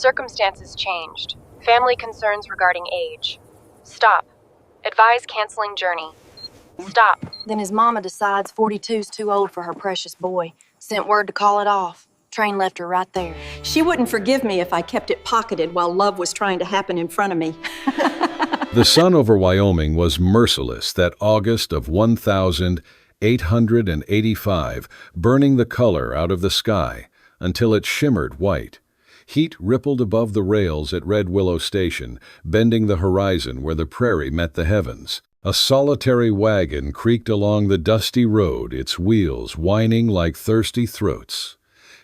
Circumstances changed. Family concerns regarding age. Stop. Advise canceling journey. Stop. Then his mama decides 42's too old for her precious boy. Sent word to call it off. Train left her right there. She wouldn't forgive me if I kept it pocketed while love was trying to happen in front of me. The sun over Wyoming was merciless that August of 1885, burning the color out of the sky until it shimmered white. Heat rippled above the rails at Red Willow Station, bending the horizon where the prairie met the heavens. A solitary wagon creaked along the dusty road, its wheels whining like thirsty throats.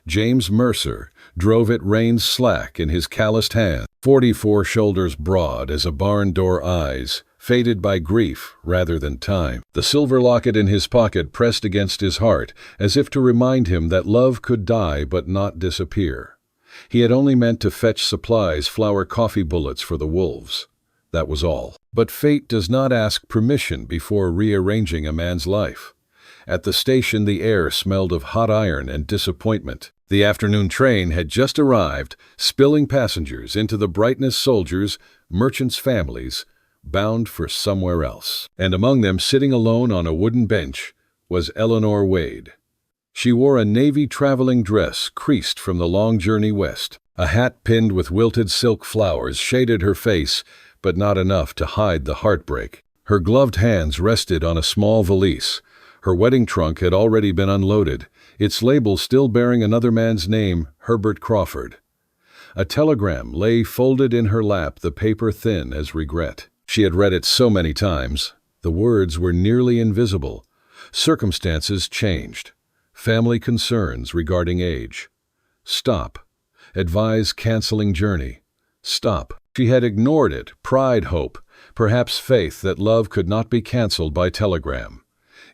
James Mercer drove it reins slack in his calloused hand, 44 shoulders broad as a barn door eyes, faded by grief rather than time. The silver locket in his pocket pressed against his heart, as if to remind him that love could die but not disappear. He had only meant to fetch supplies, flour coffee bullets for the wolves. That was all. But fate does not ask permission before rearranging a man's life. At the station, the air smelled of hot iron and disappointment. The afternoon train had just arrived, spilling passengers into the brightness soldiers, merchants' families, bound for somewhere else. And among them, sitting alone on a wooden bench, was Eleanor Wade. She wore a navy traveling dress creased from the long journey west. A hat pinned with wilted silk flowers shaded her face, but not enough to hide the heartbreak. Her gloved hands rested on a small valise. Her wedding trunk had already been unloaded, its label still bearing another man's name, Herbert Crawford. A telegram lay folded in her lap, the paper thin as regret. She had read it so many times. The words were nearly invisible. Circumstances changed. Family concerns regarding age. Stop. Advise canceling journey. Stop. She had ignored it, pride, hope, perhaps faith that love could not be canceled by telegram.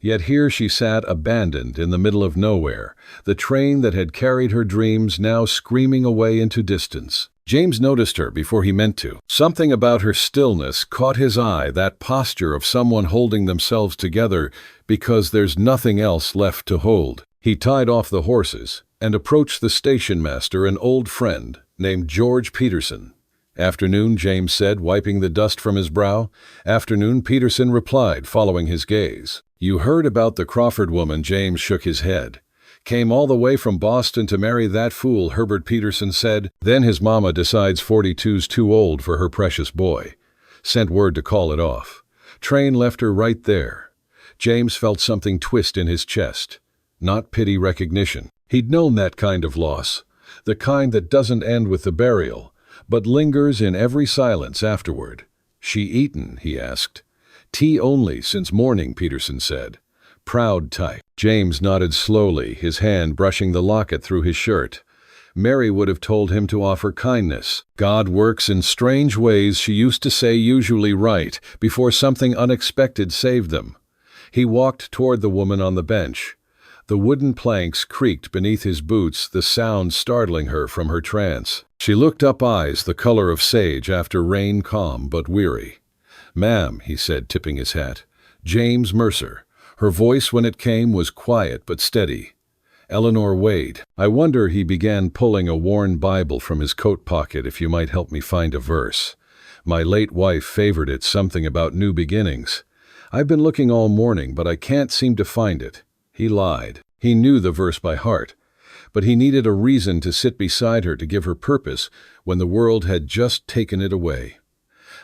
Yet here she sat abandoned in the middle of nowhere, the train that had carried her dreams now screaming away into distance. James noticed her before he meant to. Something about her stillness caught his eye, that posture of someone holding themselves together because there's nothing else left to hold. He tied off the horses and approached the station master, an old friend named George Peterson. "Afternoon," James said, wiping the dust from his brow. "Afternoon," Peterson replied, following his gaze. "You heard about the Crawford woman?" James shook his head. "Came all the way from Boston to marry that fool," Herbert Peterson said. "Then his mama decides 42's too old for her precious boy. Sent word to call it off. Train left her right there." James felt something twist in his chest. Not pity, recognition. He'd known that kind of loss, the kind that doesn't end with the burial, but lingers in every silence afterward. "She eaten?" he asked. "Tea only since morning," Peterson said. Proud type. James nodded slowly, his hand brushing the locket through his shirt. Mary would have told him to offer kindness. "God works in strange ways," she used to say, usually right, before something unexpected saved them. He walked toward the woman on the bench. The wooden planks creaked beneath his boots, the sound startling her from her trance. She looked up, eyes the color of sage after rain, calm but weary. "Ma'am," he said, tipping his hat. "James Mercer." Her voice, when it came, was quiet but steady. "Eleanor Wade. I wonder," he began, pulling a worn Bible from his coat pocket, "if you might help me find a verse. My late wife favored it, something about new beginnings. I've been looking all morning, but I can't seem to find it." He lied. He knew the verse by heart, but he needed a reason to sit beside her, to give her purpose when the world had just taken it away.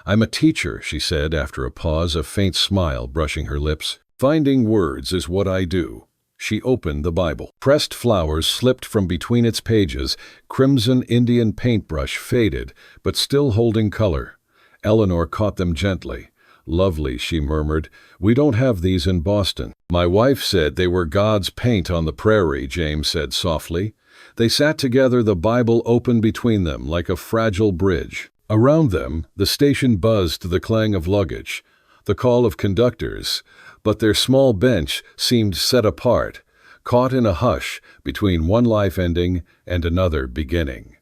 "I'm a teacher," she said after a pause, a faint smile brushing her lips. "Finding words is what I do." She opened the Bible. Pressed flowers slipped from between its pages, crimson Indian paintbrush faded, but still holding color. Eleanor caught them gently. "Lovely," she murmured. "We don't have these in Boston." "My wife said they were God's paint on the prairie," James said softly. They sat together, the Bible open between them like a fragile bridge. Around them, the station buzzed to the clang of luggage, the call of conductors, but their small bench seemed set apart, caught in a hush between one life ending and another beginning.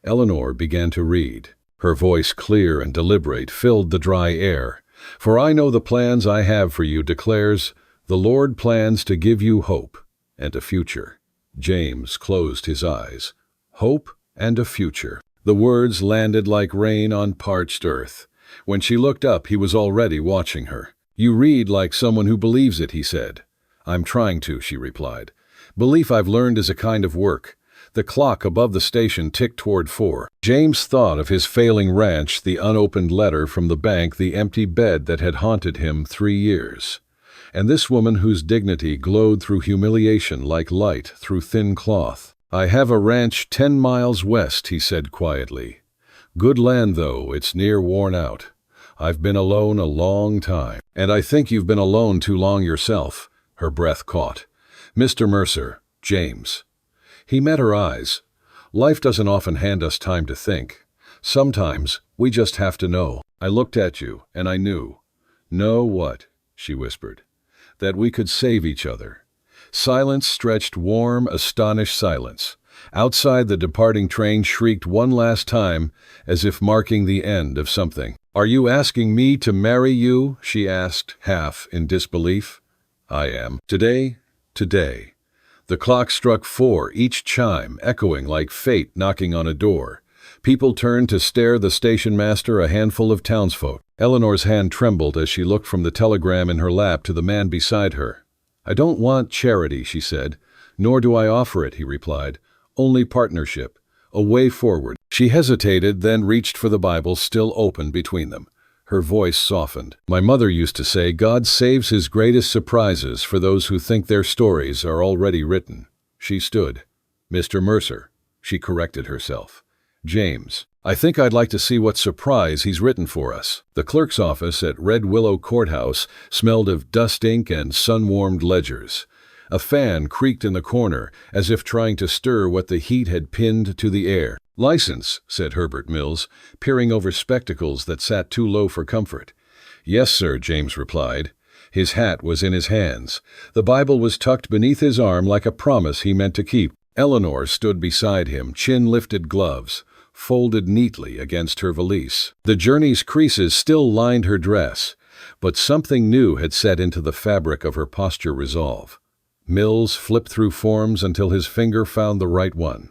Eleanor began to read. Her voice, clear and deliberate, filled the dry air. "For I know the plans I have for you, declares the Lord, plans to give you hope and a future." James closed his eyes. Hope and a future. The words landed like rain on parched earth. When she looked up, he was already watching her. "You read like someone who believes it," he said. "I'm trying to," she replied. "Belief, I've learned, is a kind of work." The clock above the station ticked toward 4. James thought of his failing ranch, the unopened letter from the bank, the empty bed that had haunted him 3 years. And this woman whose dignity glowed through humiliation like light through thin cloth. "I have a ranch 10 miles west," he said quietly. "Good land, though, it's near worn out. I've been alone a long time." "And I think you've been alone too long yourself." Her breath caught. "Mr. Mercer, James." He met her eyes. "Life doesn't often hand us time to think. Sometimes we just have to know. I looked at you, and I knew." "Know what?" she whispered. "That we could save each other." Silence stretched, warm, astonished silence. Outside, the departing train shrieked one last time, as if marking the end of something. "Are you asking me to marry you?" she asked, half in disbelief. "I am. Today? Today." The clock struck 4, each chime echoing like fate knocking on a door. People turned to stare, the station master, a handful of townsfolk. Eleanor's hand trembled as she looked from the telegram in her lap to the man beside her. "I don't want charity," she said. "Nor do I offer it," he replied. "Only partnership, a way forward." She hesitated, then reached for the Bible, still open between them. Her voice softened. "My mother used to say, God saves his greatest surprises for those who think their stories are already written." She stood. "Mr. Mercer," she corrected herself. "James, I think I'd like to see what surprise he's written for us." The clerk's office at Red Willow Courthouse smelled of dust ink and sun-warmed ledgers. A fan creaked in the corner, as if trying to stir what the heat had pinned to the air. "License," said Herbert Mills, peering over spectacles that sat too low for comfort. "Yes, sir," James replied. His hat was in his hands. The Bible was tucked beneath his arm like a promise he meant to keep. Eleanor stood beside him, chin-lifted gloves folded neatly against her valise. The journey's creases still lined her dress, but something new had set into the fabric of her posture resolve. Mills flipped through forms until his finger found the right one.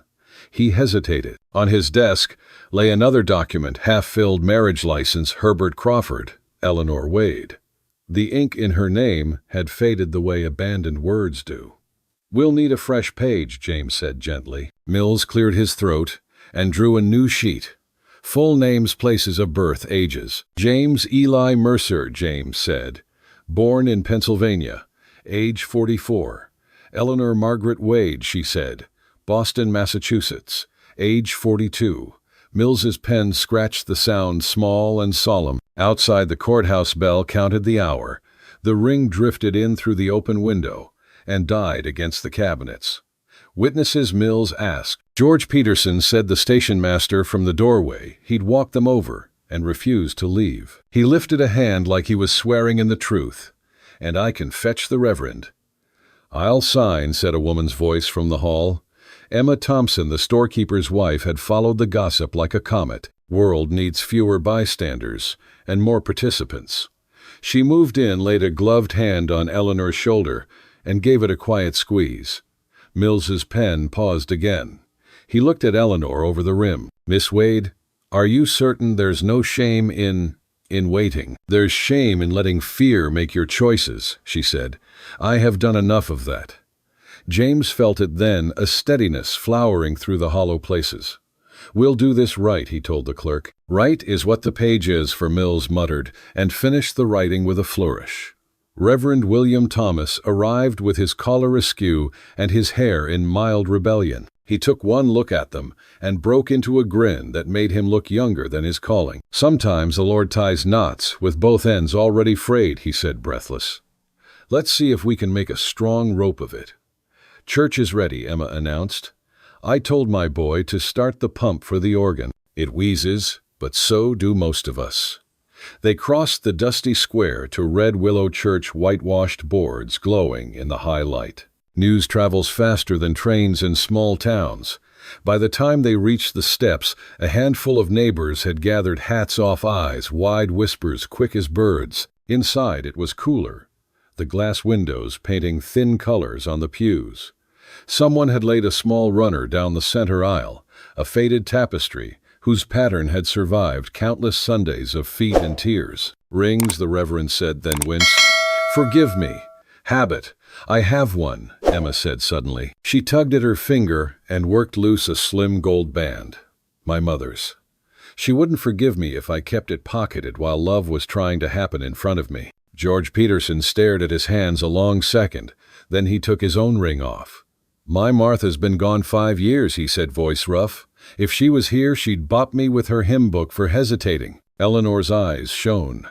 He hesitated. On his desk lay another document, half-filled marriage license, Herbert Crawford, Eleanor Wade. The ink in her name had faded the way abandoned words do. "We'll need a fresh page," James said gently. Mills cleared his throat and drew a new sheet. Full names, places of birth, ages. "James Eli Mercer," James said. "Born in Pennsylvania. Age 44. Eleanor Margaret Wade," she said. "Boston, Massachusetts. Age 42. Mills's pen scratched the sound, small and solemn. Outside, the courthouse bell counted the hour. The ring drifted in through the open window and died against the cabinets. "Witnesses?" Mills asked. George Peterson said, the station master, from the doorway. He'd walked them over and refused to leave. He lifted a hand like he was swearing in the truth. "And I can fetch the Reverend." "I'll sign," said a woman's voice from the hall. Emma Thompson, the storekeeper's wife, had followed the gossip like a comet. World needs fewer bystanders and more participants. She moved in, laid a gloved hand on Eleanor's shoulder, and gave it a quiet squeeze. Mills's pen paused again. He looked at Eleanor over the rim. "Miss Wade, are you certain there's no shame in waiting?" "There's shame in letting fear make your choices," she said. "I have done enough of that." James felt it then, a steadiness flowering through the hollow places. "We'll do this right," he told the clerk. "Right is what the page is," for Mills muttered, and finished the writing with a flourish. Reverend William Thomas arrived with his collar askew and his hair in mild rebellion. He took one look at them and broke into a grin that made him look younger than his calling. "Sometimes the Lord ties knots with both ends already frayed," he said, breathless. "Let's see if we can make a strong rope of it." "Church is ready," Emma announced. "I told my boy to start the pump for the organ. It wheezes, but so do most of us." They crossed the dusty square to Red Willow Church, whitewashed boards glowing in the high light. News travels faster than trains in small towns. By the time they reached the steps, a handful of neighbors had gathered, hats off, eyes wide, whispers quick as birds. Inside it was cooler, the glass windows painting thin colors on the pews. Someone had laid a small runner down the center aisle, a faded tapestry, whose pattern had survived countless Sundays of feet and tears. "Rings," the Reverend said, then winced. "Forgive me. Habit. I have one," Emma said suddenly. She tugged at her finger and worked loose a slim gold band. "My mother's. She wouldn't forgive me if I kept it pocketed while love was trying to happen in front of me." George Peterson stared at his hands a long second. Then he took his own ring off. "My Martha's been gone 5 years," he said, voice rough. "If she was here, she'd bop me with her hymn book for hesitating." Eleanor's eyes shone.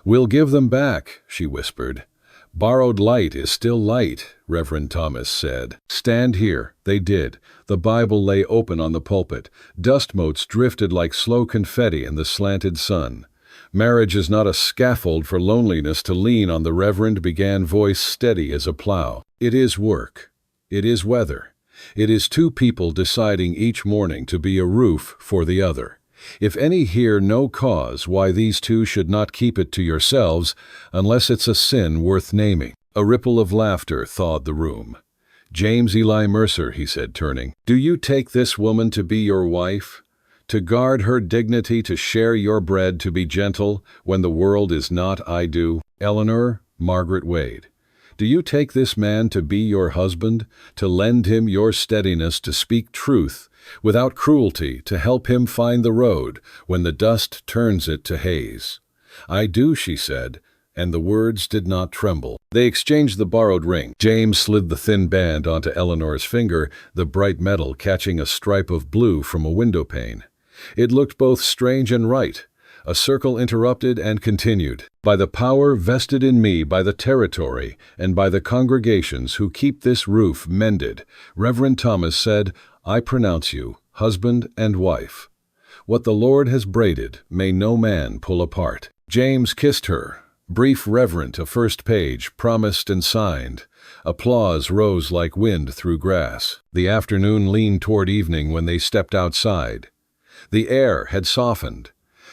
"We'll give them back," she whispered. "Borrowed light is still light," Reverend Thomas said. "Stand here." They did. The Bible lay open on the pulpit. Dust motes drifted like slow confetti in the slanted sun. "Marriage is not a scaffold for loneliness to lean on," the Reverend began, voice steady as a plow. "It is work. It is weather. It is two people deciding each morning to be a roof for the other. If any hear no cause why these two should not keep it to yourselves, unless it's a sin worth naming." A ripple of laughter thawed the room. "James Eli Mercer," he said, turning, "do you take this woman to be your wife? To guard her dignity, to share your bread, to be gentle when the world is not? I do." Eleanor Margaret Wade, do you take this man to be your husband, to lend him your steadiness, to speak truth without cruelty, to help him find the road when the dust turns it to haze? "I do," she said, and the words did not tremble. They exchanged the borrowed ring. James slid the thin band onto Eleanor's finger, the bright metal catching a stripe of blue from a window pane. It looked both strange and right. A circle interrupted and continued. "By the power vested in me by the territory and by the congregations who keep this roof mended," Reverend Thomas said, "I pronounce you husband and wife. What the Lord has braided may no man pull apart." James kissed her. Brief, reverent, a first page, promised and signed. Applause rose like wind through grass. The afternoon leaned toward evening when they stepped outside. The air had softened.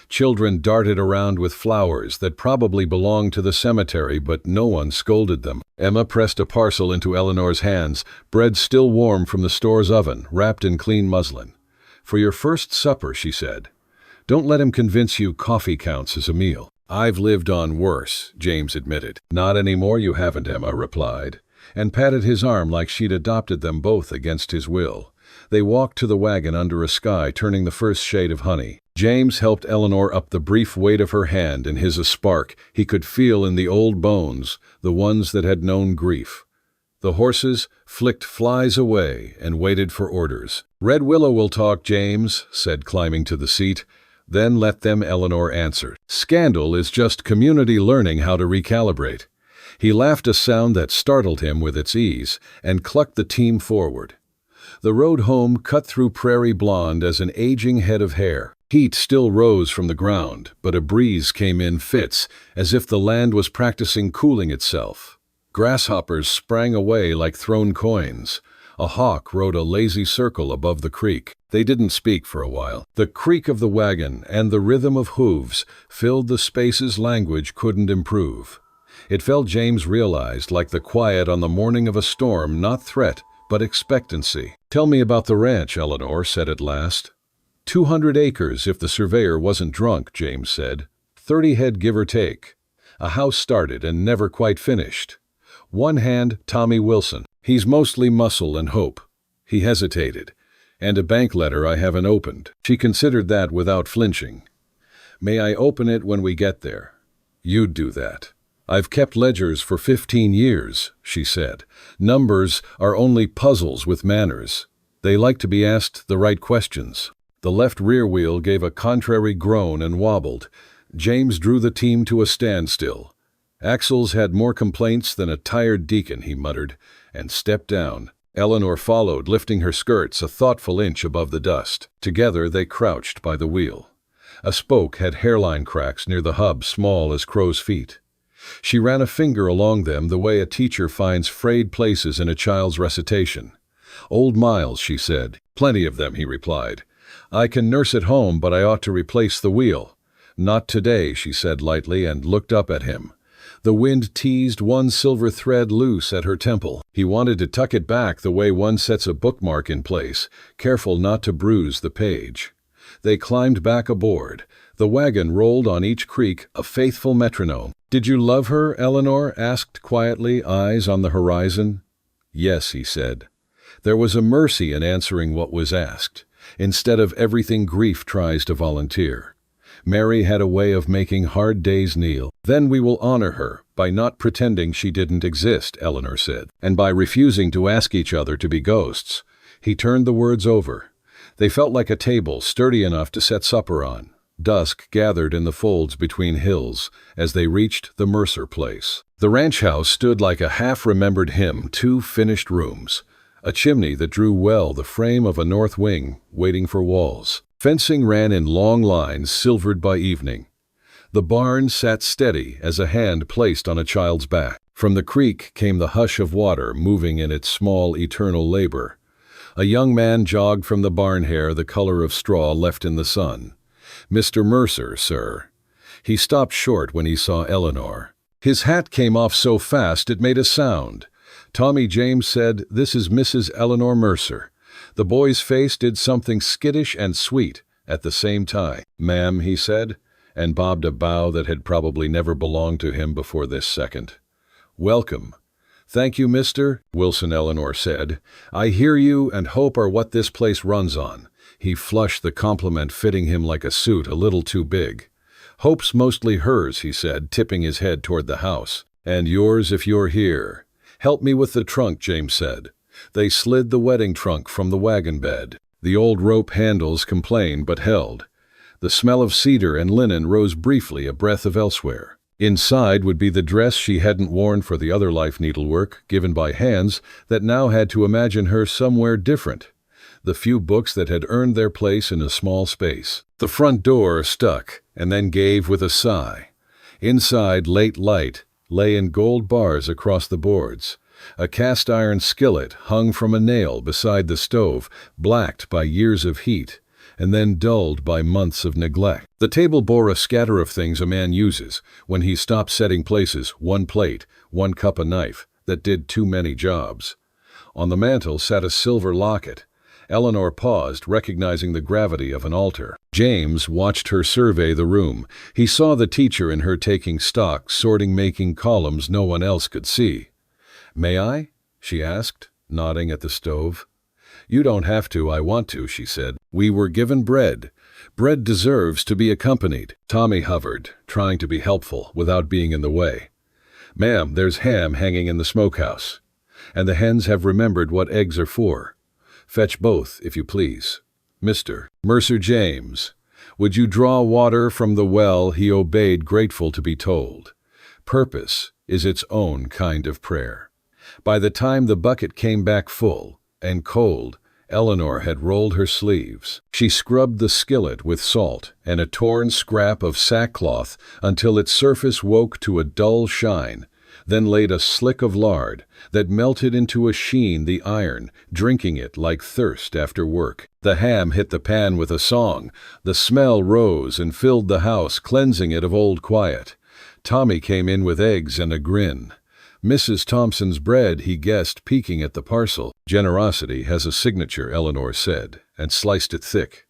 Children darted around with flowers that probably belonged to the cemetery, but no one scolded them. Emma pressed a parcel into Eleanor's hands, bread still warm from the store's oven, wrapped in clean muslin. "For your first supper," she said. "Don't let him convince you coffee counts as a meal." "I've lived on worse," James admitted. "Not anymore you haven't," Emma replied, and patted his arm like she'd adopted them both against his will. They walked to the wagon under a sky turning the first shade of honey. James helped Eleanor up, the brief weight of her hand in his, a spark he could feel in the old bones, the ones that had known grief. The horses flicked flies away and waited for orders. "Red Willow will talk," James said, climbing to the seat. "Then let them," Eleanor answered. "Scandal is just community learning how to recalibrate." He laughed, a sound that startled him with its ease, and clucked the team forward. The road home cut through prairie blonde as an aging head of hair. Heat still rose from the ground, but a breeze came in fits, as if the land was practicing cooling itself. Grasshoppers sprang away like thrown coins. A hawk rode a lazy circle above the creek. They didn't speak for a while. The creak of the wagon and the rhythm of hooves filled the spaces language couldn't improve. It felt, James realized, like the quiet on the morning of a storm, not threat, but expectancy. "Tell me about the ranch," Eleanor said at last. 200 acres if the surveyor wasn't drunk," James said. 30 head give or take. A house started and never quite finished. One hand, Tommy Wilson. He's mostly muscle and hope. He hesitated. And a bank letter I haven't opened. She considered that without flinching. "May I open it when we get there?" "You'd do that." "I've kept ledgers for 15 years, she said. "Numbers are only puzzles with manners. They like to be asked the right questions." The left rear wheel gave a contrary groan and wobbled. James drew the team to a standstill. "Axles had more complaints than a tired deacon," he muttered, and stepped down. Eleanor followed, lifting her skirts a thoughtful inch above the dust. Together they crouched by the wheel. A spoke had hairline cracks near the hub, small as crow's feet. She ran a finger along them the way a teacher finds frayed places in a child's recitation. "Old miles," she said. "Plenty of them," he replied. "I can nurse at home, but I ought to replace the wheel." "Not today," she said lightly, and looked up at him. The wind teased one silver thread loose at her temple. He wanted to tuck it back the way one sets a bookmark in place, careful not to bruise the page. They climbed back aboard. The wagon rolled on each creak, a faithful metronome. "Did you love her?" Eleanor asked quietly, eyes on the horizon. "Yes," he said. There was a mercy in answering what was asked, instead of everything grief tries to volunteer. Mary had a way of making hard days kneel. "Then we will honor her by not pretending she didn't exist," Eleanor said, "and by refusing to ask each other to be ghosts." He turned the words over. They felt like a table sturdy enough to set supper on. Dusk gathered in the folds between hills as they reached the Mercer place. The ranch house stood like a half-remembered hymn, 2 finished rooms, a chimney that drew well the frame of a north wing waiting for walls. Fencing ran in long lines silvered by evening. The barn sat steady as a hand placed on a child's back. From the creek came the hush of water moving in its small eternal labor. A young man jogged from the barn hair the color of straw left in the sun. "Mr. Mercer, sir." He stopped short when he saw Eleanor. His hat came off so fast it made a sound. Tommy James said, "This is Mrs. Eleanor Mercer." The boy's face did something skittish and sweet at the same time. "Ma'am," he said, and bobbed a bow that had probably never belonged to him before this second. "Welcome." "Thank you, Mr. Wilson," Eleanor said. "I hear you and hope are what this place runs on." He flushed, the compliment fitting him like a suit a little too big. "Hope's mostly hers," he said, tipping his head toward the house. "And yours if you're here." "Help me with the trunk," James said. They slid the wedding trunk from the wagon bed. The old rope handles complained but held. The smell of cedar and linen rose briefly, a breath of elsewhere. Inside would be the dress she hadn't worn for the other life needlework, given by hands that now had to imagine her somewhere different. The few books that had earned their place in a small space. The front door stuck, and then gave with a sigh. Inside, late light lay in gold bars across the boards. A cast-iron skillet hung from a nail beside the stove, blacked by years of heat, and then dulled by months of neglect. The table bore a scatter of things a man uses when he stops setting places, one plate, one cup, a knife, that did too many jobs. On the mantel sat a silver locket. Eleanor paused, recognizing the gravity of an altar. James watched her survey the room. He saw the teacher in her taking stock, sorting, making columns no one else could see. "May I?" she asked, nodding at the stove. "You don't have to, I want to," she said. "We were given bread. Bread deserves to be accompanied." Tommy hovered, trying to be helpful without being in the way. "Ma'am, there's ham hanging in the smokehouse. And the hens have remembered what eggs are for. Fetch both, if you please." "Mr. Mercer James, would you draw water from the well?" He obeyed, grateful to be told. Purpose is its own kind of prayer. By the time the bucket came back full and cold, Eleanor had rolled her sleeves. She scrubbed the skillet with salt and a torn scrap of sackcloth until its surface woke to a dull shine, then laid a slick of lard that melted into a sheen the iron, drinking it like thirst after work. The ham hit the pan with a song. The smell rose and filled the house, cleansing it of old quiet. Tommy came in with eggs and a grin. "Mrs. Thompson's bread," he guessed, peeking at the parcel. "Generosity has a signature," Eleanor said, and sliced it thick.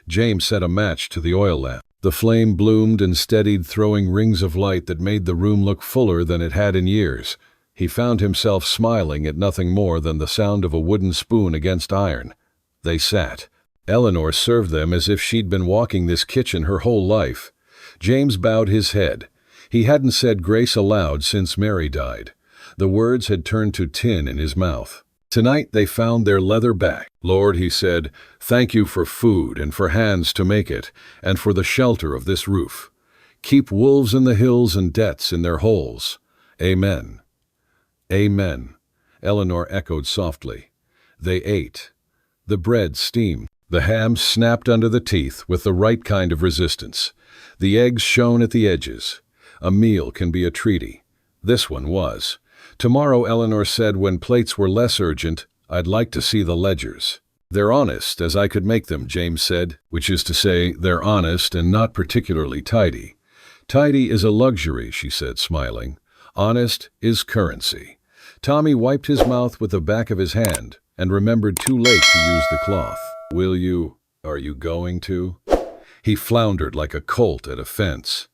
James set a match to the oil lamp. The flame bloomed and steadied, throwing rings of light that made the room look fuller than it had in years. He found himself smiling at nothing more than the sound of a wooden spoon against iron. They sat. Eleanor served them as if she'd been walking this kitchen her whole life. James bowed his head. He hadn't said grace aloud since Mary died. The words had turned to tin in his mouth. Tonight they found their leather back. "Lord," he said, "thank you for food and for hands to make it, and for the shelter of this roof. Keep wolves in the hills and deaths in their holes. Amen." "Amen," Eleanor echoed softly. They ate. The bread steamed. The ham snapped under the teeth with the right kind of resistance. The eggs shone at the edges. A meal can be a treaty. This one was. "Tomorrow," Eleanor said when plates were less urgent, "I'd like to see the ledgers." "They're honest as I could make them," James said, which is to say, they're honest and not particularly tidy. "Tidy is a luxury," she said, smiling. "Honest is currency." Tommy wiped his mouth with the back of his hand and remembered too late to use the cloth. Are you going to?" He floundered like a colt at a fence.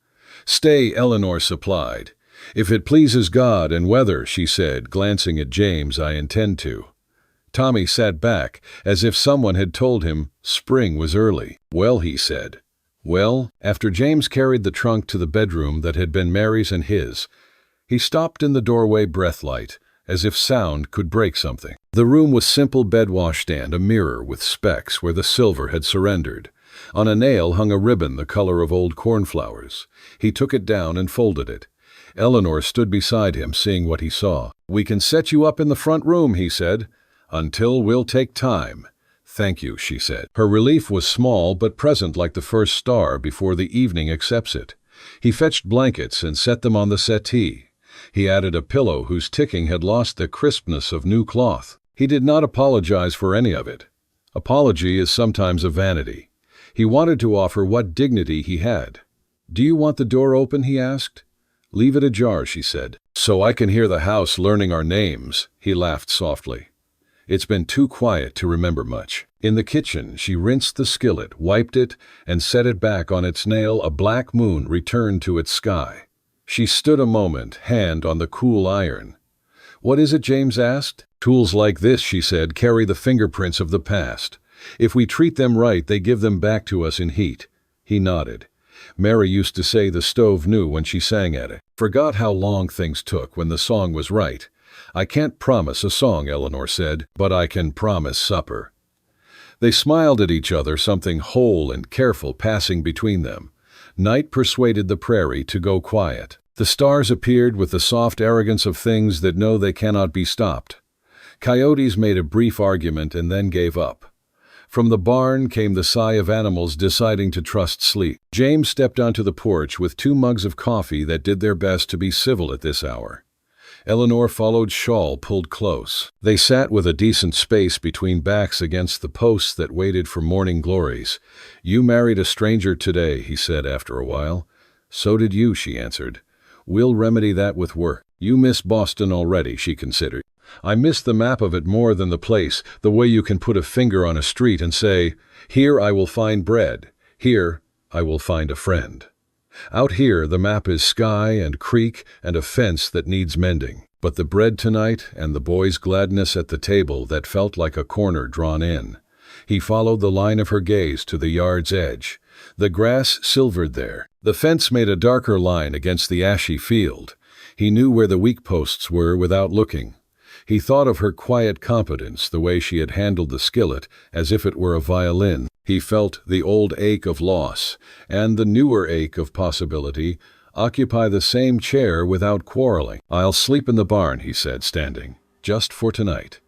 "Stay," Eleanor supplied. "If it pleases God and weather," she said, glancing at James, "I intend to." Tommy sat back, as if someone had told him spring was early. "Well," he said. "Well," after James carried the trunk to the bedroom that had been Mary's and his, he stopped in the doorway, breath-light, as if sound could break something. The room was simple: bed washstand, a mirror with specks where the silver had surrendered. On a nail hung a ribbon the color of old cornflowers. He took it down and folded it. Eleanor stood beside him, seeing what he saw. "We can set you up in the front room," he said. "Until we'll take time." "Thank you," she said. Her relief was small but present, like the first star before the evening accepts it. He fetched blankets and set them on the settee. He added a pillow whose ticking had lost the crispness of new cloth. He did not apologize for any of it. Apology is sometimes a vanity. He wanted to offer what dignity he had. "Do you want the door open?" he asked. "Leave it ajar," she said. "So I can hear the house learning our names," he laughed softly. "It's been too quiet to remember much." In the kitchen, she rinsed the skillet, wiped it, and set it back on its nail. A black moon returned to its sky. She stood a moment, hand on the cool iron. "What is it?" James asked. "Tools like this," she said, "carry the fingerprints of the past. If we treat them right, they give them back to us in heat." He nodded. "Mary used to say the stove knew when she sang at it. Forgot how long things took when the song was right." "I can't promise a song," Eleanor said, "but I can promise supper." They smiled at each other, something whole and careful passing between them. Night persuaded the prairie to go quiet. The stars appeared with the soft arrogance of things that know they cannot be stopped. Coyotes made a brief argument and then gave up. From the barn came the sigh of animals deciding to trust sleep. James stepped onto the porch with 2 mugs of coffee that did their best to be civil at this hour. Eleanor followed, shawl pulled close. They sat with a decent space between backs against the posts that waited for morning glories. "You married a stranger today," he said after a while. "So did you," she answered. "We'll remedy that with work." "You miss Boston already," she considered. "I miss the map of it more than the place, the way you can put a finger on a street and say, 'Here I will find bread. Here I will find a friend.' Out here, the map is sky and creek and a fence that needs mending. But the bread tonight and the boy's gladness at the table that felt like a corner drawn in." He followed the line of her gaze to the yard's edge. The grass silvered there. The fence made a darker line against the ashy field. He knew where the weak posts were without looking. He thought of her quiet competence, the way she had handled the skillet as if it were a violin. He felt the old ache of loss, and the newer ache of possibility, occupy the same chair without quarreling. "I'll sleep in the barn," he said, standing. "Just for tonight."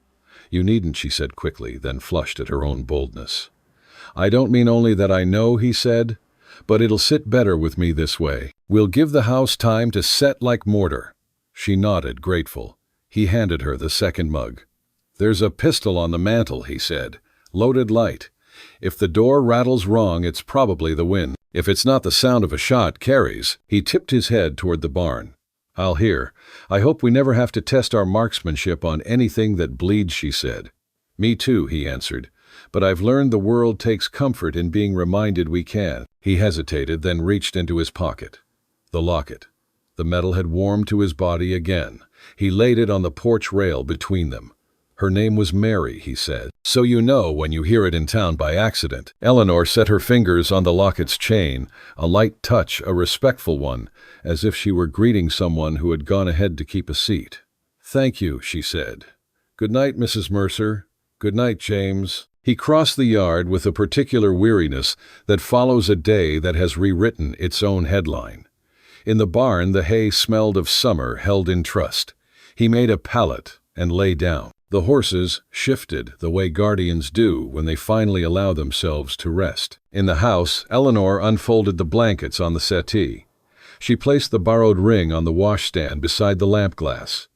"You needn't," she said quickly, then flushed at her own boldness. "I don't mean only that I know," he said, "but it'll sit better with me this way. We'll give the house time to set like mortar." She nodded, grateful. He handed her the second mug. "There's a pistol on the mantel," he said. "Loaded light. If the door rattles wrong, it's probably the wind. If it's not the sound of a shot, carries." He tipped his head toward the barn. "I'll hear. I hope we never have to test our marksmanship on anything that bleeds," she said. "Me too," he answered. "But I've learned the world takes comfort in being reminded we can." He hesitated, then reached into his pocket. The locket. The metal had warmed to his body again. He laid it on the porch rail between them. "Her name was Mary," he said. "So you know when you hear it in town by accident." Eleanor set her fingers on the locket's chain, a light touch, a respectful one, as if she were greeting someone who had gone ahead to keep a seat. "Thank you," she said. "Good night, Mrs. Mercer. Good night, James." He crossed the yard with a particular weariness that follows a day that has rewritten its own headline. In the barn, the hay smelled of summer held in trust. He made a pallet and lay down. The horses shifted the way guardians do when they finally allow themselves to rest. In the house, Eleanor unfolded the blankets on the settee. She placed the borrowed ring on the washstand beside the lamp glass.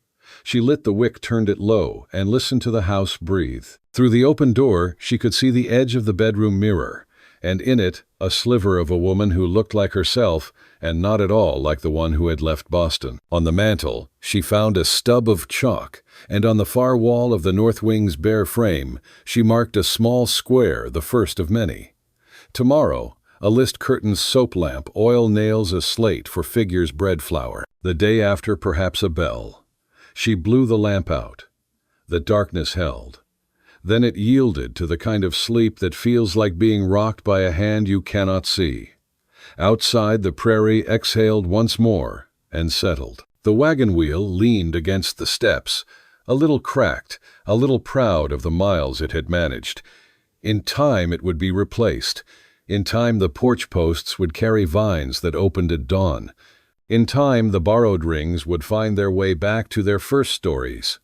She lit the wick, turned it low, and listened to the house breathe. Through the open door, she could see the edge of the bedroom mirror, and in it, a sliver of a woman who looked like herself and not at all like the one who had left Boston. On the mantel, she found a stub of chalk, and on the far wall of the north wing's bare frame, she marked a small square, the first of many. "Tomorrow, A list curtain's soap lamp, oil nails a slate for figures bread flour. The day after, perhaps a bell. She blew the lamp out. The darkness held. Then it yielded to the kind of sleep that feels like being rocked by a hand you cannot see. Outside, the prairie exhaled once more and settled. The wagon wheel leaned against the steps, a little cracked, a little proud of the miles it had managed. In time it would be replaced. In time the porch posts would carry vines that opened at dawn. In time the borrowed rings would find their way back to their first stories,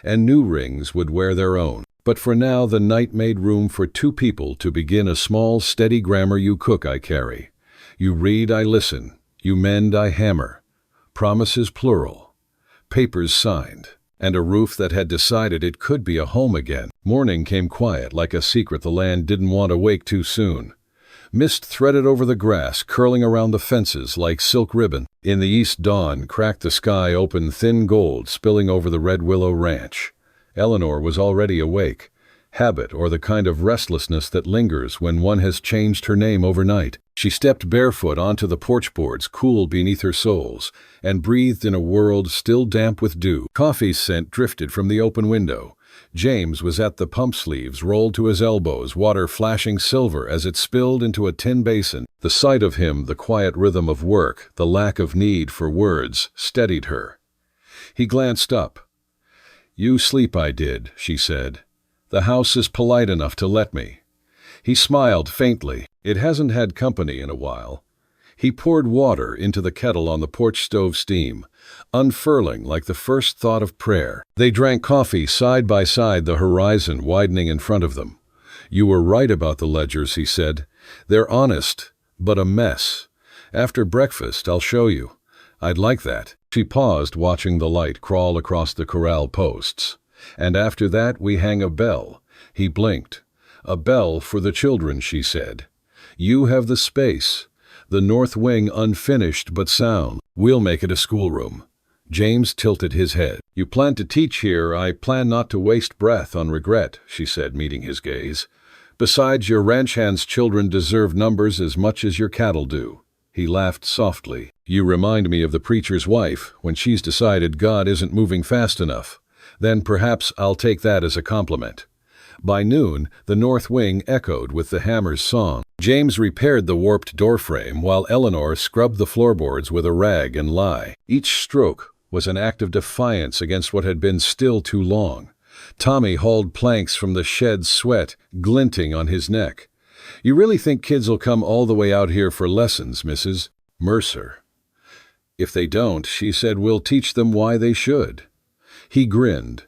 and new rings would wear their own. But for now the night made room for two people to begin a small, steady grammar. You cook, I carry. You read, I listen. You mend, I hammer. Promises plural. Papers signed. And a roof that had decided it could be a home again. Morning came quiet, like a secret the land didn't want to wake too soon. Mist threaded over the grass, curling around the fences like silk ribbon. In the east, dawn cracked the sky open, thin gold spilling over the Red Willow ranch. Eleanor was already awake. Habit, or the kind of restlessness that lingers when one has changed her name overnight. She stepped barefoot onto the porch boards, cool beneath her soles, and breathed in a world still damp with dew. Coffee scent drifted from the open window. James was at the pump sleeves, rolled to his elbows, water flashing silver as it spilled into a tin basin. The sight of him, the quiet rhythm of work, the lack of need for words, steadied her. He glanced up. You sleep, I did, she said. The house is polite enough to let me. He smiled faintly. It hasn't had company in a while. He poured water into the kettle on the porch stove steam, unfurling like the first thought of prayer. They drank coffee side by side, the horizon widening in front of them. You were right about the ledgers, he said. They're honest, but a mess. After breakfast, I'll show you. I'd like that. She paused, watching the light crawl across the corral posts. And after that, we hang a bell. He blinked. A bell for the children, she said. You have the space. The north wing unfinished but sound. We'll make it a schoolroom. James tilted his head. You plan to teach here. I plan not to waste breath on regret, she said, meeting his gaze. Besides, your ranch hand's children deserve numbers as much as your cattle do. He laughed softly. You remind me of the preacher's wife when she's decided God isn't moving fast enough. Then perhaps I'll take that as a compliment. By noon, the north wing echoed with the hammer's song. James repaired the warped doorframe while Eleanor scrubbed the floorboards with a rag and lye. Each stroke was an act of defiance against what had been still too long. Tommy hauled planks from the shed, sweat glinting on his neck. You really think kids'll come all the way out here for lessons, Mrs. Mercer? If they don't, she said, we'll teach them why they should. He grinned.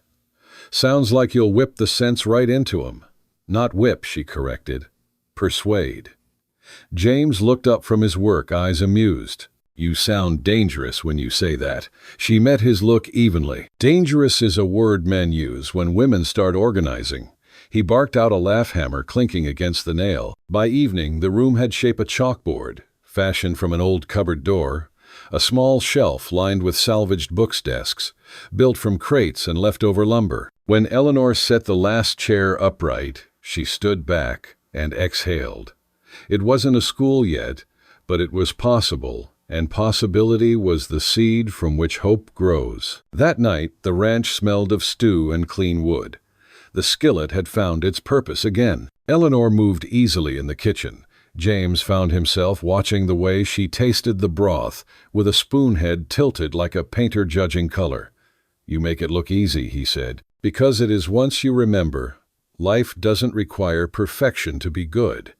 Sounds like you'll whip the sense right into 'em. Not whip, she corrected. Persuade. James looked up from his work, eyes amused. You sound dangerous when you say that. She met his look evenly. Dangerous is a word men use when women start organizing. He barked out a laugh, hammer clinking against the nail. By evening, the room had shape a chalkboard, fashioned from an old cupboard door, a small shelf lined with salvaged books desks, built from crates and leftover lumber. When Eleanor set the last chair upright, she stood back and exhaled. It wasn't a school yet, but it was possible, and possibility was the seed from which hope grows. That night, the ranch smelled of stew and clean wood. The skillet had found its purpose again. Eleanor moved easily in the kitchen. James found himself watching the way she tasted the broth, with a spoon head tilted like a painter judging color. You make it look easy, he said, because it is once you remember. Life doesn't require perfection to be good.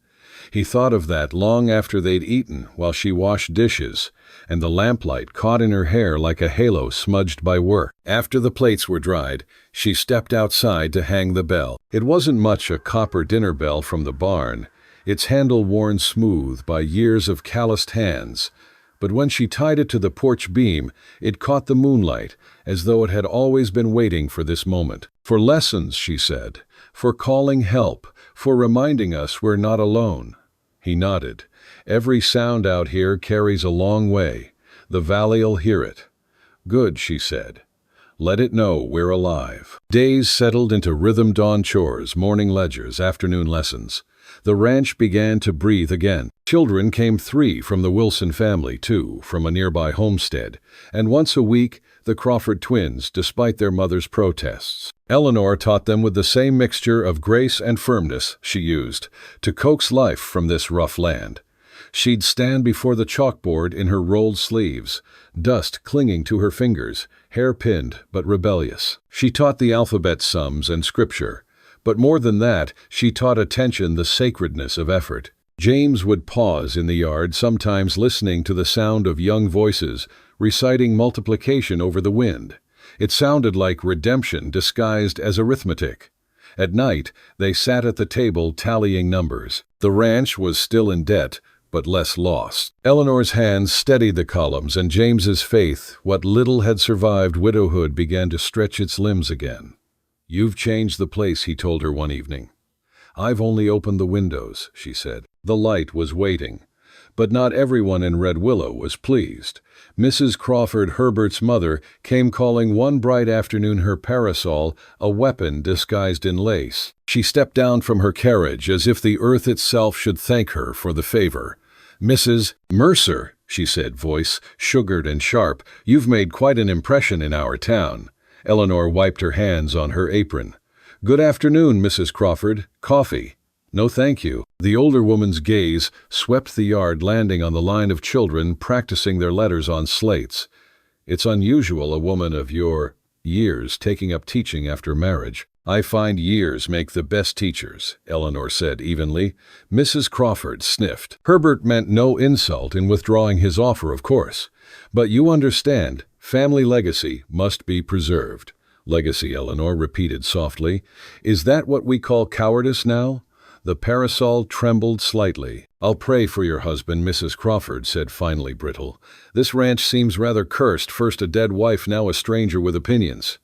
He thought of that long after they'd eaten, while she washed dishes, and the lamplight caught in her hair like a halo smudged by work. After the plates were dried, she stepped outside to hang the bell. It wasn't much a copper dinner bell from the barn, its handle worn smooth by years of calloused hands, but when she tied it to the porch beam, it caught the moonlight, as though it had always been waiting for this moment. For lessons, she said, for calling help, for reminding us we're not alone. He nodded. Every sound out here carries a long way. The valley'll hear it. Good, she said. Let it know we're alive. Days settled into rhythm, dawn chores, morning ledgers, afternoon lessons. The ranch began to breathe again. Children came 3 from the Wilson family, 2 from a nearby homestead, and once a week, the Crawford twins, despite their mother's protests. Eleanor taught them with the same mixture of grace and firmness she used to coax life from this rough land. She'd stand before the chalkboard in her rolled sleeves, dust clinging to her fingers, hair-pinned but rebellious. She taught the alphabet sums and scripture, but more than that, she taught attention the sacredness of effort. James would pause in the yard, sometimes listening to the sound of young voices reciting multiplication over the wind. It sounded like redemption disguised as arithmetic. At night, they sat at the table tallying numbers. The ranch was still in debt, but less lost. Eleanor's hands steadied the columns, and James's faith, what little had survived widowhood, began to stretch its limbs again. "You've changed the place," he told her one evening. "I've only opened the windows," she said. The light was waiting. But not everyone in Red Willow was pleased. Mrs. Crawford, Herbert's mother, came calling one bright afternoon her parasol a weapon disguised in lace. She stepped down from her carriage as if the earth itself should thank her for the favor. "Mrs. Mercer," she said, voice sugared and sharp, "you've made quite an impression in our town." Eleanor wiped her hands on her apron. "Good afternoon, Mrs. Crawford. Coffee?" "No, thank you." The older woman's gaze swept the yard, landing on the line of children practicing their letters on slates. "It's unusual, a woman of your years taking up teaching after marriage." "I find years make the best teachers," Eleanor said evenly. Mrs. Crawford sniffed. Herbert meant no insult in withdrawing his offer, of course. "But you understand, family legacy must be preserved." "Legacy," Eleanor repeated softly. "Is that what we call cowardice now?" The parasol trembled slightly. "I'll pray for your husband," Mrs. Crawford said, finally brittle. "This ranch seems rather cursed, first a dead wife, now a stranger with opinions."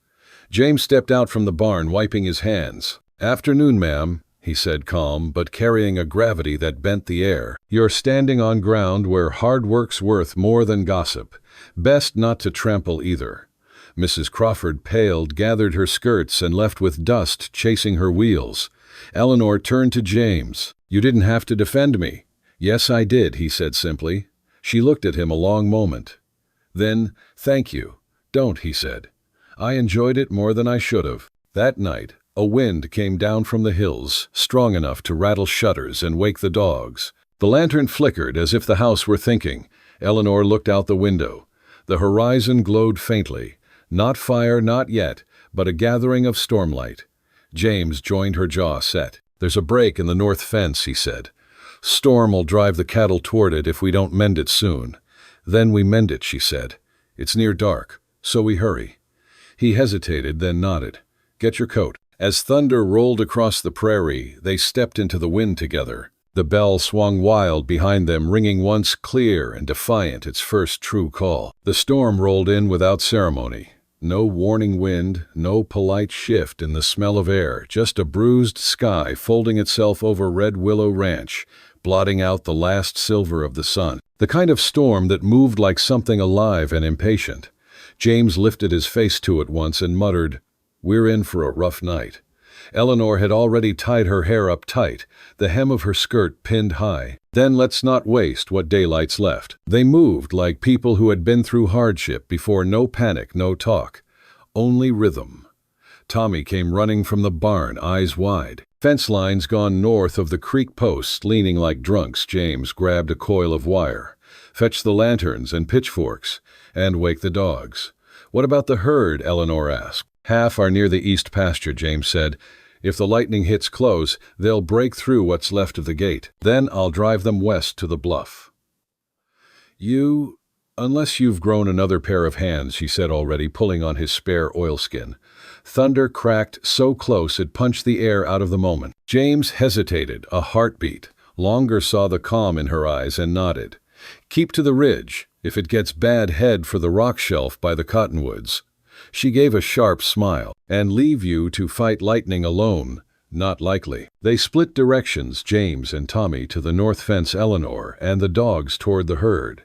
James stepped out from the barn, wiping his hands. "Afternoon, ma'am," he said, calm, but carrying a gravity that bent the air. "You're standing on ground where hard work's worth more than gossip. Best not to trample either." Mrs. Crawford paled, gathered her skirts, and left with dust chasing her wheels. Eleanor turned to James. "You didn't have to defend me." "Yes, I did," he said simply. She looked at him a long moment. Then, "Thank you." "Don't," he said. "I enjoyed it more than I should have." That night, a wind came down from the hills, strong enough to rattle shutters and wake the dogs. The lantern flickered as if the house were thinking. Eleanor looked out the window. The horizon glowed faintly. Not fire, not yet, but a gathering of stormlight. James joined her, jaw set. "There's a break in the north fence," he said. "Storm will drive the cattle toward it if we don't mend it soon." "Then we mend it," she said. "It's near dark, so we hurry." He hesitated, then nodded. "Get your coat." As thunder rolled across the prairie, they stepped into the wind together. The bell swung wild behind them, ringing once clear and defiant, its first true call. The storm rolled in without ceremony. No warning wind, no polite shift in the smell of air, just a bruised sky folding itself over Red Willow Ranch, blotting out the last silver of the sun. The kind of storm that moved like something alive and impatient. James lifted his face to it once and muttered, "We're in for a rough night." Eleanor had already tied her hair up tight, the hem of her skirt pinned high. "Then let's not waste what daylight's left." They moved like people who had been through hardship before. No panic, no talk. Only rhythm. Tommy came running from the barn, eyes wide. Fence lines gone north of the creek posts, leaning like drunks. James grabbed a coil of wire. "Fetch the lanterns and pitchforks, and wake the dogs." "What about the herd?" Eleanor asked. "Half are near the east pasture," James said. "If the lightning hits close, they'll break through what's left of the gate. Then I'll drive them west to the bluff." Unless you've grown another pair of hands," he said, already pulling on his spare oilskin. Thunder cracked so close it punched the air out of the moment. James hesitated, a heartbeat. Longer saw the calm in her eyes and nodded. "Keep to the ridge. If it gets bad, head for the rock shelf by the cottonwoods." She gave a sharp smile. "And leave you to fight lightning alone? Not likely." They split directions, James and Tommy to the north fence, Eleanor and the dogs toward the herd.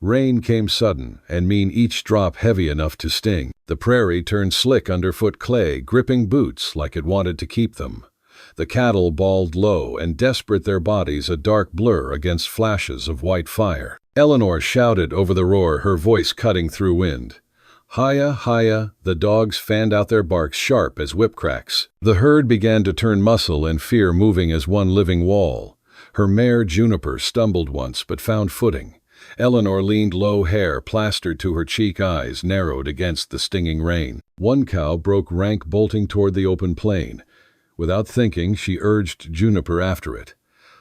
Rain came sudden and mean, each drop heavy enough to sting. The prairie turned slick underfoot, clay gripping boots like it wanted to keep them. The cattle bawled low and desperate, their bodies a dark blur against flashes of white fire. Eleanor shouted over the roar, her voice cutting through wind. Hiya, hiya, the dogs fanned out their barks sharp as whip cracks. The herd began to turn muscle and fear, moving as one living wall. Her mare Juniper stumbled once but found footing. Eleanor leaned low, hair plastered to her cheek, eyes narrowed against the stinging rain. One cow broke rank, bolting toward the open plain. Without thinking, she urged Juniper after it.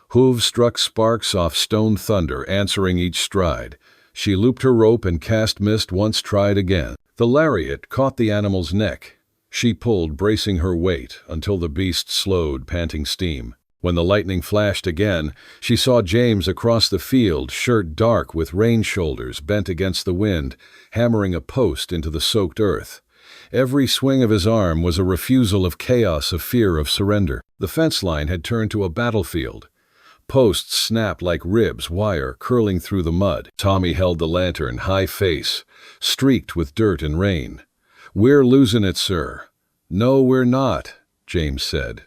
Hooves struck sparks off stone thunder, answering each stride. She looped her rope and cast mist, once tried again. The lariat caught the animal's neck. She pulled, bracing her weight, until the beast slowed, panting steam. When the lightning flashed again, she saw James across the field, shirt dark with rain shoulders bent against the wind, hammering a post into the soaked earth. Every swing of his arm was a refusal of chaos, of fear, of surrender. The fence line had turned to a battlefield. Posts snapped like ribs, wire curling through the mud. Tommy held the lantern, high face, streaked with dirt and rain. "We're losing it, sir." "No, we're not," James said.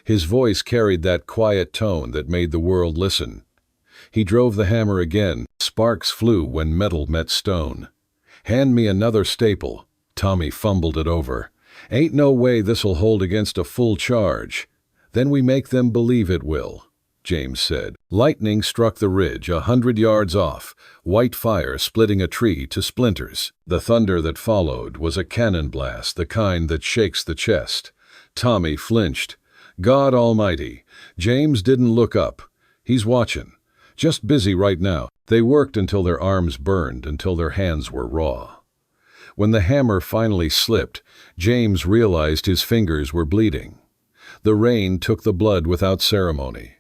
His voice carried that quiet tone that made the world listen. He drove the hammer again. Sparks flew when metal met stone. "Hand me another staple." Tommy fumbled it over. "Ain't no way this'll hold against a full charge." "Then we make them believe it will," James said. Lightning struck the ridge 100 yards off, white fire splitting a tree to splinters. The thunder that followed was a cannon blast, the kind that shakes the chest. Tommy flinched. God Almighty. James didn't look up. He's watching. Just busy right now. They worked until their arms burned, until their hands were raw. When the hammer finally slipped, James realized his fingers were bleeding. The rain took the blood without ceremony.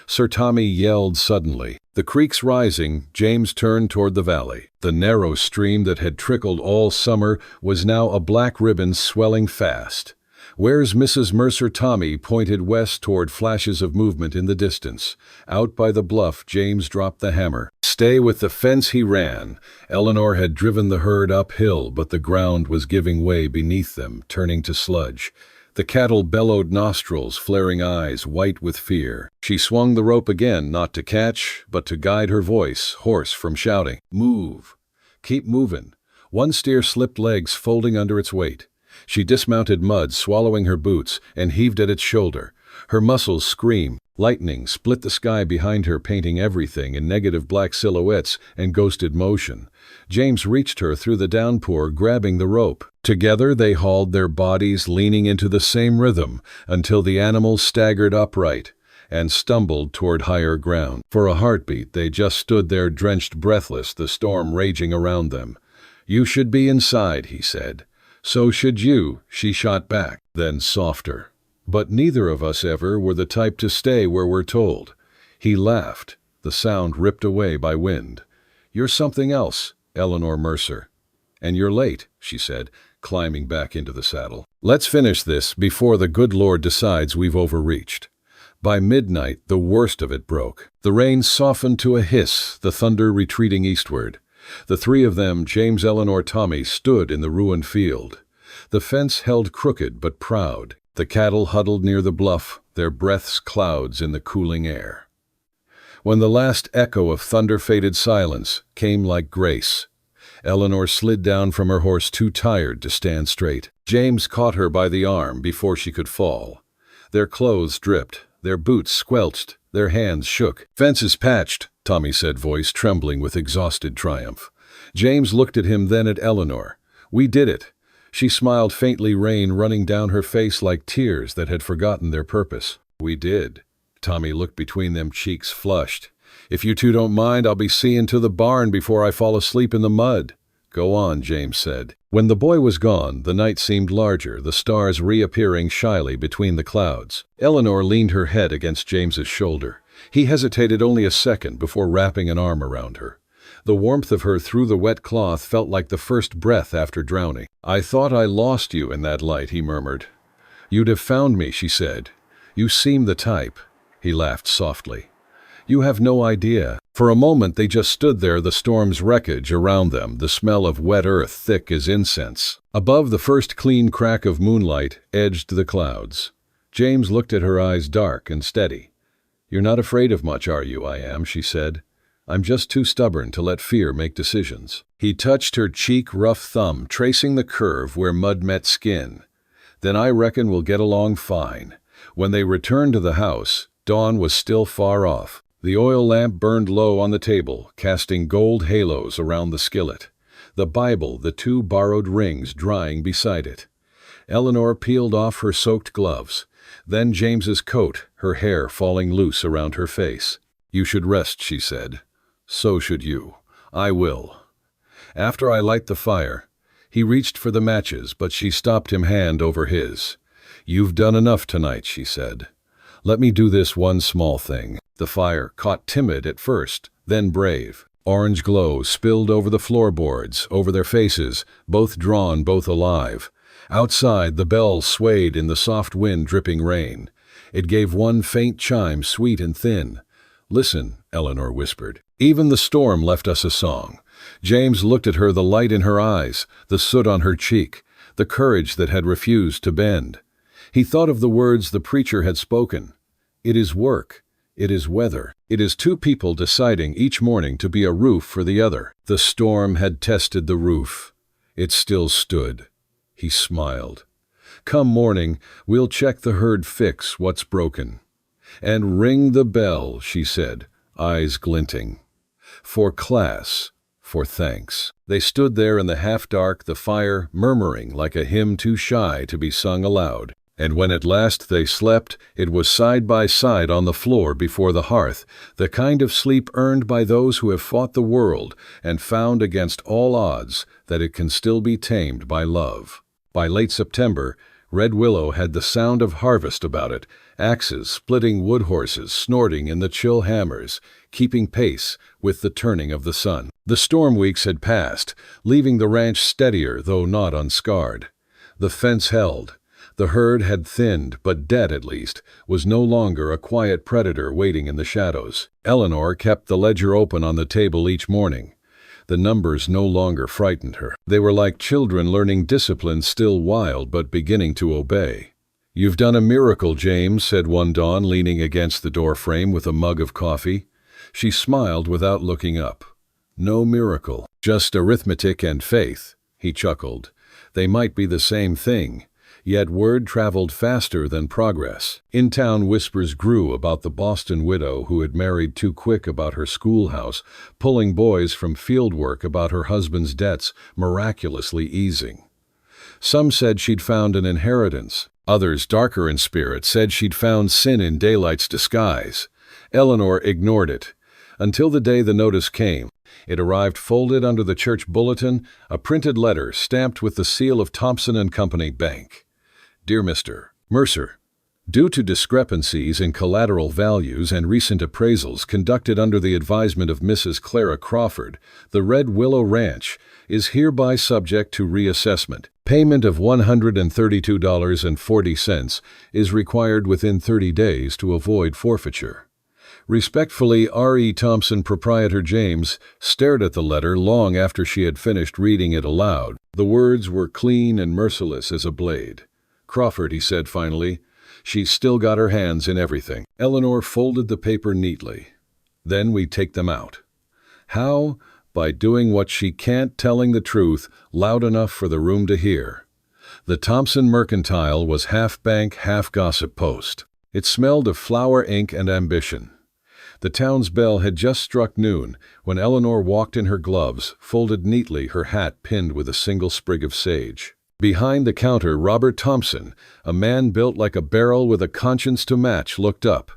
Sir Tommy yelled suddenly. The creek's rising. James turned toward the valley. The narrow stream that had trickled all summer was now a black ribbon swelling fast. "Where's Mrs. Mercer?" Tommy pointed west toward flashes of movement in the distance. Out by the bluff, James dropped the hammer. "Stay with the fence," he ran. Eleanor had driven the herd uphill, but the ground was giving way beneath them, turning to sludge. The cattle bellowed, nostrils, flaring eyes, white with fear. She swung the rope again, not to catch, but to guide her voice, hoarse from shouting. "Move. Keep moving." One steer slipped, legs folding under its weight. She dismounted, mud swallowing her boots, and heaved at its shoulder. Her muscles screamed. Lightning split the sky behind her, painting everything in negative black silhouettes and ghosted motion. James reached her through the downpour, grabbing the rope. Together they hauled, their bodies leaning into the same rhythm, until the animal staggered upright and stumbled toward higher ground. For a heartbeat they just stood there, drenched, breathless, the storm raging around them. "You should be inside," he said. "So should you," she shot back, then softer. "But neither of us ever were the type to stay where we're told." He laughed, the sound ripped away by wind. "You're something else, Eleanor Mercer. And you're late," she said, climbing back into the saddle. "Let's finish this before the good Lord decides we've overreached." By midnight, the worst of it broke. The rain softened to a hiss, the thunder retreating eastward. The three of them, James, Eleanor, Tommy, stood in the ruined field. The fence held crooked but proud. The cattle huddled near the bluff, their breaths clouds in the cooling air. When the last echo of thunder faded, silence came like grace. Eleanor slid down from her horse, too tired to stand straight. James caught her by the arm before she could fall. Their clothes dripped, their boots squelched, their hands shook. "Fence is patched," Tommy said, voice trembling with exhausted triumph. James looked at him, then at Eleanor. "We did it." She smiled faintly, rain running down her face like tears that had forgotten their purpose. "We did." Tommy looked between them, cheeks flushed. "If you two don't mind, I'll be seeing to the barn before I fall asleep in the mud." "Go on," James said. When the boy was gone, the night seemed larger, the stars reappearing shyly between the clouds. Eleanor leaned her head against James's shoulder. He hesitated only a second before wrapping an arm around her. The warmth of her through the wet cloth felt like the first breath after drowning. "I thought I lost you in that light," he murmured. "You'd have found me," she said. "You seem the type." He laughed softly. "You have no idea." For a moment they just stood there, the storm's wreckage around them, the smell of wet earth thick as incense. Above, the first clean crack of moonlight edged the clouds. James looked at her eyes dark and steady. "You're not afraid of much, are you?" "I am," she said. "I'm just too stubborn to let fear make decisions." He touched her cheek, rough thumb tracing the curve where mud met skin. "Then I reckon we'll get along fine." When they returned to the house, dawn was still far off. The oil lamp burned low on the table, casting gold halos around the skillet. The Bible, the 2 borrowed rings drying beside it. Eleanor peeled off her soaked gloves. Then James's coat, her hair falling loose around her face. "You should rest," she said. "So should you." "I will." "After I light the fire." He reached for the matches, but she stopped him hand over his. "You've done enough tonight," she said. "Let me do this one small thing." The fire caught timid at first, then brave. Orange glow spilled over the floorboards, over their faces, both drawn, both alive. Outside, the bells swayed in the soft wind dripping rain. It gave one faint chime, sweet and thin. "Listen," Eleanor whispered. "Even the storm left us a song." James looked at her, the light in her eyes, the soot on her cheek, the courage that had refused to bend. He thought of the words the preacher had spoken. "It is work. It is weather. It is 2 people deciding each morning to be a roof for the other." The storm had tested the roof. It still stood. He smiled. "Come morning, we'll check the herd, fix what's broken." "And ring the bell," she said, eyes glinting. "For class, for thanks." They stood there in the half-dark, the fire murmuring like a hymn too shy to be sung aloud. And when at last they slept, it was side by side on the floor before the hearth, the kind of sleep earned by those who have fought the world and found against all odds that it can still be tamed by love. By late September, Red Willow had the sound of harvest about it, axes splitting wood horses snorting in the chill hammers, keeping pace with the turning of the sun. The storm weeks had passed, leaving the ranch steadier though not unscarred. The fence held. The herd had thinned, but debt, at least, was no longer a quiet predator waiting in the shadows. Eleanor kept the ledger open on the table each morning. The numbers no longer frightened her. They were like children learning discipline, still wild but beginning to obey. "You've done a miracle, James," said one dawn, leaning against the doorframe with a mug of coffee. She smiled without looking up. "No miracle, just arithmetic and faith," he chuckled. They might be the same thing. Yet word traveled faster than progress. In-town whispers grew about the Boston widow who had married too quick, about her schoolhouse, pulling boys from field work, about her husband's debts miraculously easing. Some said she'd found an inheritance. Others, darker in spirit, said she'd found sin in daylight's disguise. Eleanor ignored it, until the day the notice came. It arrived folded under the church bulletin, a printed letter stamped with the seal of Thompson & Company Bank. "Dear Mr. Mercer, due to discrepancies in collateral values and recent appraisals conducted under the advisement of Mrs. Clara Crawford, the Red Willow Ranch is hereby subject to reassessment. Payment of $132.40 is required within 30 days to avoid forfeiture. Respectfully, R.E. Thompson." Proprietor James stared at the letter long after she had finished reading it aloud. The words were clean and merciless as a blade. "Crawford," he said finally. "She's still got her hands in everything." Eleanor folded the paper neatly. "Then we take them out." How? By doing what she can't, telling the truth loud enough for the room to hear. The Thompson Mercantile was half bank, half gossip post. It smelled of flour, ink, and ambition. The town's bell had just struck noon when Eleanor walked in her gloves, folded neatly, her hat pinned with a single sprig of sage. Behind the counter, Robert Thompson, a man built like a barrel with a conscience to match, looked up.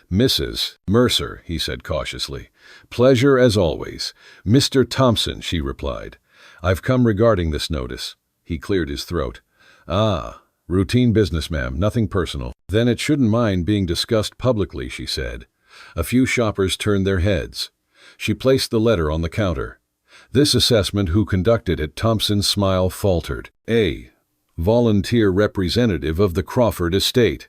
"Mrs. Mercer," he said cautiously. "Pleasure as always." "Mr. Thompson," she replied. "I've come regarding this notice." He cleared his throat. "Ah, routine business, ma'am, nothing personal." "Then it shouldn't mind being discussed publicly," she said. A few shoppers turned their heads. She placed the letter on the counter. "This assessment, who conducted it?" Thompson's smile faltered. "A volunteer representative of the Crawford estate.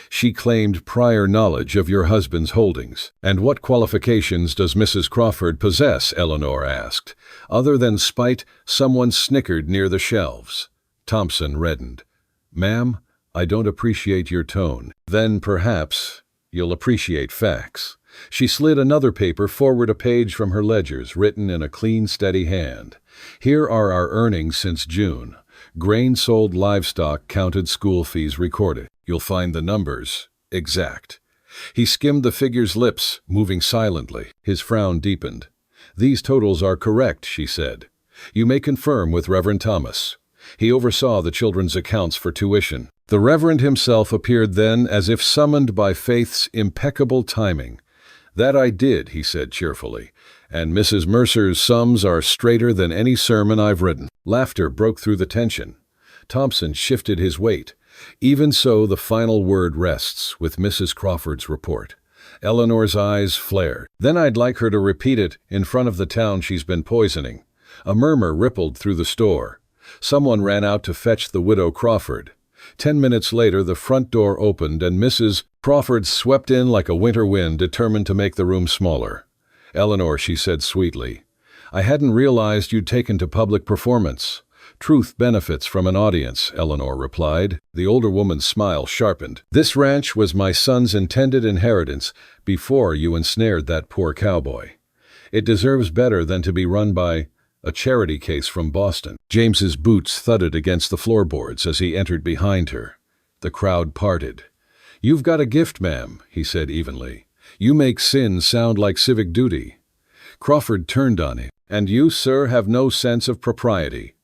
She claimed prior knowledge of your husband's holdings." "And what qualifications does Mrs. Crawford possess?" Eleanor asked. "Other than spite?" Someone snickered near the shelves. Thompson reddened. "Ma'am, I don't appreciate your tone. Then perhaps you'll appreciate facts. She slid another paper forward a page from her ledgers, written in a clean, steady hand. Here are our earnings since June. Grain sold, livestock counted, school fees recorded. You'll find the numbers exact. He skimmed the figure's lips, moving silently. His frown deepened. These totals are correct, she said. You may confirm with Reverend Thomas. He oversaw the children's accounts for tuition. The Reverend himself appeared then as if summoned by Faith's impeccable timing. That I did, he said cheerfully, and Mrs. Mercer's sums are straighter than any sermon I've written. Laughter broke through the tension. Thompson shifted his weight. Even so, the final word rests with Mrs. Crawford's report. Eleanor's eyes flared. Then I'd like her to repeat it in front of the town she's been poisoning. A murmur rippled through the store. Someone ran out to fetch the widow Crawford. 10 minutes later, the front door opened and Mrs. Crawford swept in like a winter wind, determined to make the room smaller. Eleanor, she said sweetly, I hadn't realized you'd taken to public performance. Truth benefits from an audience, Eleanor replied. The older woman's smile sharpened. This ranch was my son's intended inheritance before you ensnared that poor cowboy. It deserves better than to be run by a charity case from Boston. James's boots thudded against the floorboards as he entered behind her. The crowd parted. You've got a gift, ma'am, he said evenly. You make sin sound like civic duty. Crawford turned on him. And you, sir, have no sense of propriety.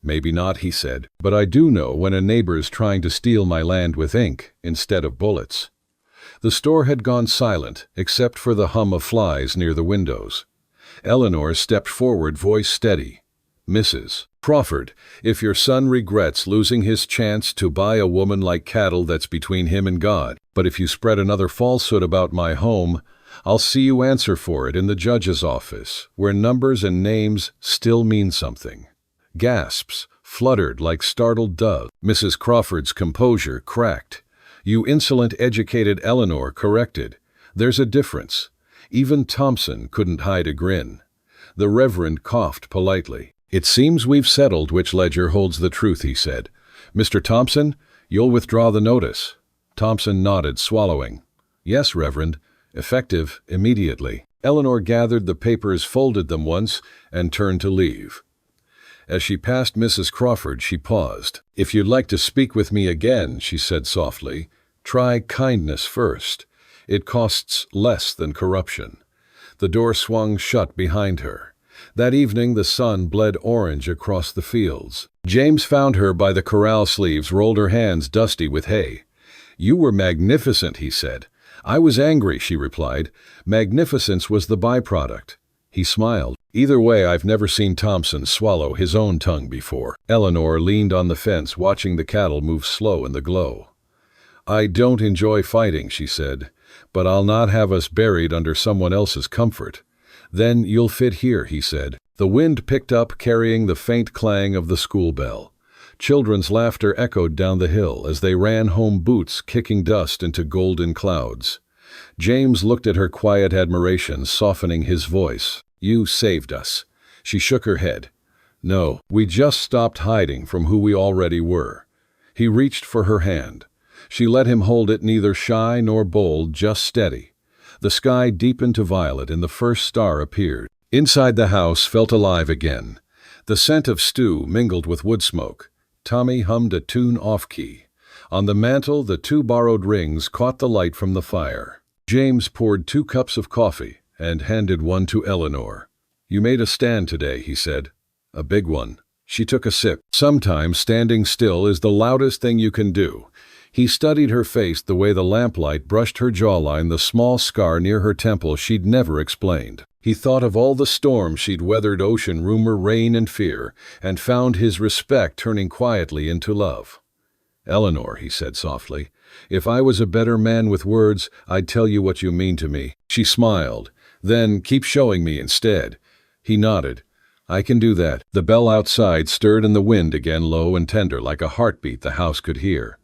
Maybe not, he said, but I do know when a neighbor's trying to steal my land with ink instead of bullets. The store had gone silent, except for the hum of flies near the windows. Eleanor stepped forward, voice steady. Mrs. Crawford, if your son regrets losing his chance to buy a woman like cattle, that's between him and God. But if you spread another falsehood about my home, I'll see you answer for it in the judge's office, where numbers and names still mean something. Gasps fluttered like startled doves. Mrs. Crawford's composure cracked. You insolent, educated, Eleanor corrected. There's a difference. Even Thompson couldn't hide a grin. The Reverend coughed politely. It seems we've settled which ledger holds the truth, he said. Mr. Thompson, you'll withdraw the notice. Thompson nodded, swallowing. Yes, Reverend. Effective immediately. Eleanor gathered the papers, folded them once, and turned to leave. As she passed Mrs. Crawford, she paused. If you'd like to speak with me again, she said softly, try kindness first. It costs less than corruption. The door swung shut behind her. That evening the sun bled orange across the fields. James found her by the corral sleeves, rolled her hands dusty with hay. You were magnificent, he said. I was angry, she replied. Magnificence was the byproduct. He smiled. Either way, I've never seen Thompson swallow his own tongue before. Eleanor leaned on the fence, watching the cattle move slow in the glow. I don't enjoy fighting, she said, but I'll not have us buried under someone else's comfort. Then you'll fit here, he said. The wind picked up, carrying the faint clang of the school bell. Children's laughter echoed down the hill as they ran home, boots kicking dust into golden clouds. James looked at her, quiet admiration softening his voice. You saved us. She shook her head. No, we just stopped hiding from who we already were. He reached for her hand. She let him hold it, neither shy nor bold, just steady. The sky deepened to violet and the first star appeared. Inside the house felt alive again. The scent of stew mingled with wood smoke. Tommy hummed a tune off-key. On the mantel, the 2 borrowed rings caught the light from the fire. James poured 2 cups of coffee and handed one to Eleanor. You made a stand today, he said. A big one. She took a sip. Sometimes standing still is the loudest thing you can do. He studied her face, the way the lamplight brushed her jawline, the small scar near her temple she'd never explained. He thought of all the storms she'd weathered, ocean, rumor, rain, and fear, and found his respect turning quietly into love. Eleanor, he said softly, if I was a better man with words, I'd tell you what you mean to me. She smiled. Then keep showing me instead. He nodded. I can do that. The bell outside stirred in the wind again, low and tender, like a heartbeat the house could hear.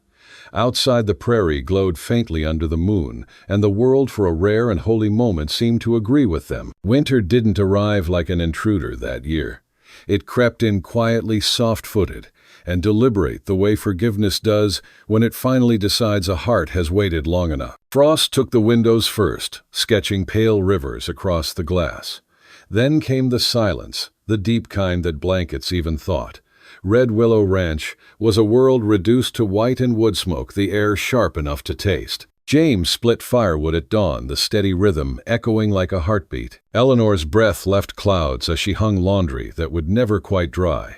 Outside, the prairie glowed faintly under the moon, and the world for a rare and holy moment seemed to agree with them. Winter didn't arrive like an intruder that year. It crept in quietly, soft-footed, and deliberate the way forgiveness does when it finally decides a heart has waited long enough. Frost took the windows first, sketching pale rivers across the glass. Then came the silence, the deep kind that blankets even thought. Red Willow Ranch was a world reduced to white and wood smoke, the air sharp enough to taste. James split firewood at dawn, the steady rhythm echoing like a heartbeat. Eleanor's breath left clouds as she hung laundry that would never quite dry.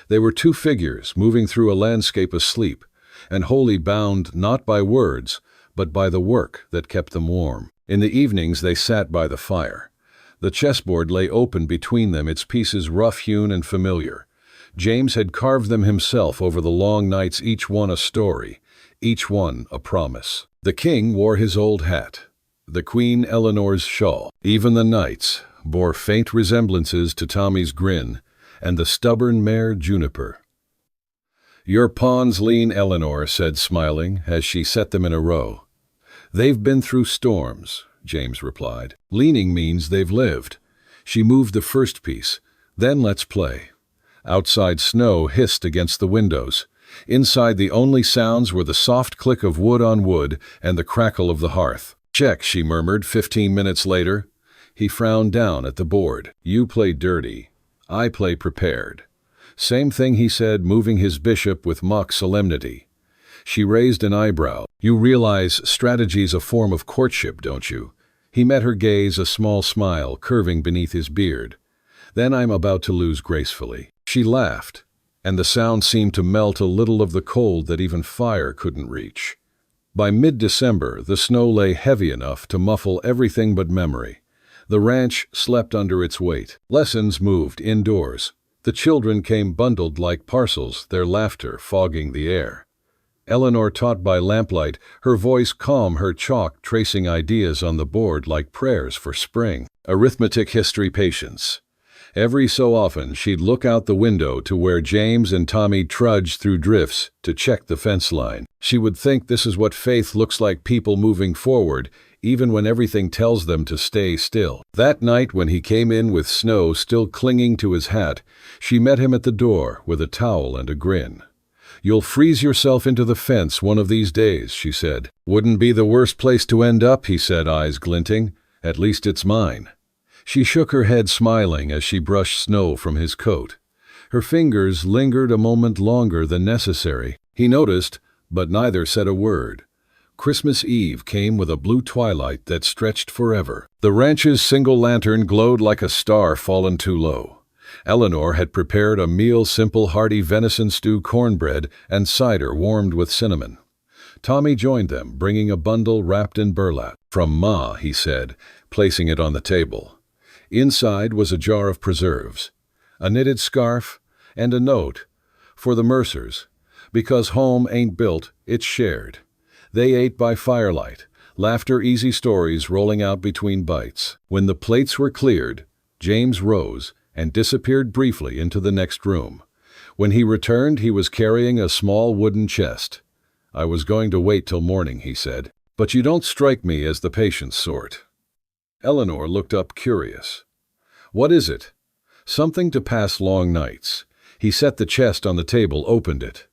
They were two figures moving through a landscape asleep, and wholly bound not by words, but by the work that kept them warm. In the evenings they sat by the fire. The chessboard lay open between them, its pieces rough-hewn and familiar. James had carved them himself over the long nights, each one a story, each one a promise. The king wore his old hat, the queen Eleanor's shawl. Even the nights bore faint resemblances to Tommy's grin and the stubborn mare Juniper. "Your pawns lean," Eleanor said, smiling, as she set them in a row. "They've been through storms," James replied. "Leaning means they've lived." She moved the first piece. "Then let's play." Outside snow hissed against the windows. Inside the only sounds were the soft click of wood on wood and the crackle of the hearth. "Check," she murmured 15 minutes later. He frowned down at the board. "You play dirty. I play prepared." "Same thing," he said, moving his bishop with mock solemnity. She raised an eyebrow. "You realize strategy's a form of courtship, don't you?" He met her gaze, a small smile curving beneath his beard. "Then I'm about to lose gracefully." She laughed, and the sound seemed to melt a little of the cold that even fire couldn't reach. By mid-December, the snow lay heavy enough to muffle everything but memory. The ranch slept under its weight. Lessons moved indoors. The children came bundled like parcels, their laughter fogging the air. Eleanor taught by lamplight, her voice calm, her chalk tracing ideas on the board like prayers for spring. Arithmetic, history, patience. Every so often she'd look out the window to where James and Tommy trudged through drifts to check the fence line. She would think, this is what faith looks like, people moving forward, even when everything tells them to stay still. That night when he came in with snow still clinging to his hat, she met him at the door with a towel and a grin. "You'll freeze yourself into the fence one of these days," she said. "Wouldn't be the worst place to end up," he said, eyes glinting. "At least it's mine." She shook her head, smiling as she brushed snow from his coat. Her fingers lingered a moment longer than necessary. He noticed, but neither said a word. Christmas Eve came with a blue twilight that stretched forever. The ranch's single lantern glowed like a star fallen too low. Eleanor had prepared a meal, simple, hearty venison stew, cornbread, and cider warmed with cinnamon. Tommy joined them, bringing a bundle wrapped in burlap. "From Ma," he said, placing it on the table. Inside was a jar of preserves, a knitted scarf, and a note for the Mercers. Because home ain't built, it's shared. They ate by firelight, laughter, easy stories rolling out between bites. When the plates were cleared, James rose and disappeared briefly into the next room. When he returned, he was carrying a small wooden chest. "I was going to wait till morning," he said. "But you don't strike me as the patient sort." Eleanor looked up, curious. "What is it?" "Something to pass long nights." He set the chest on the table, opened it.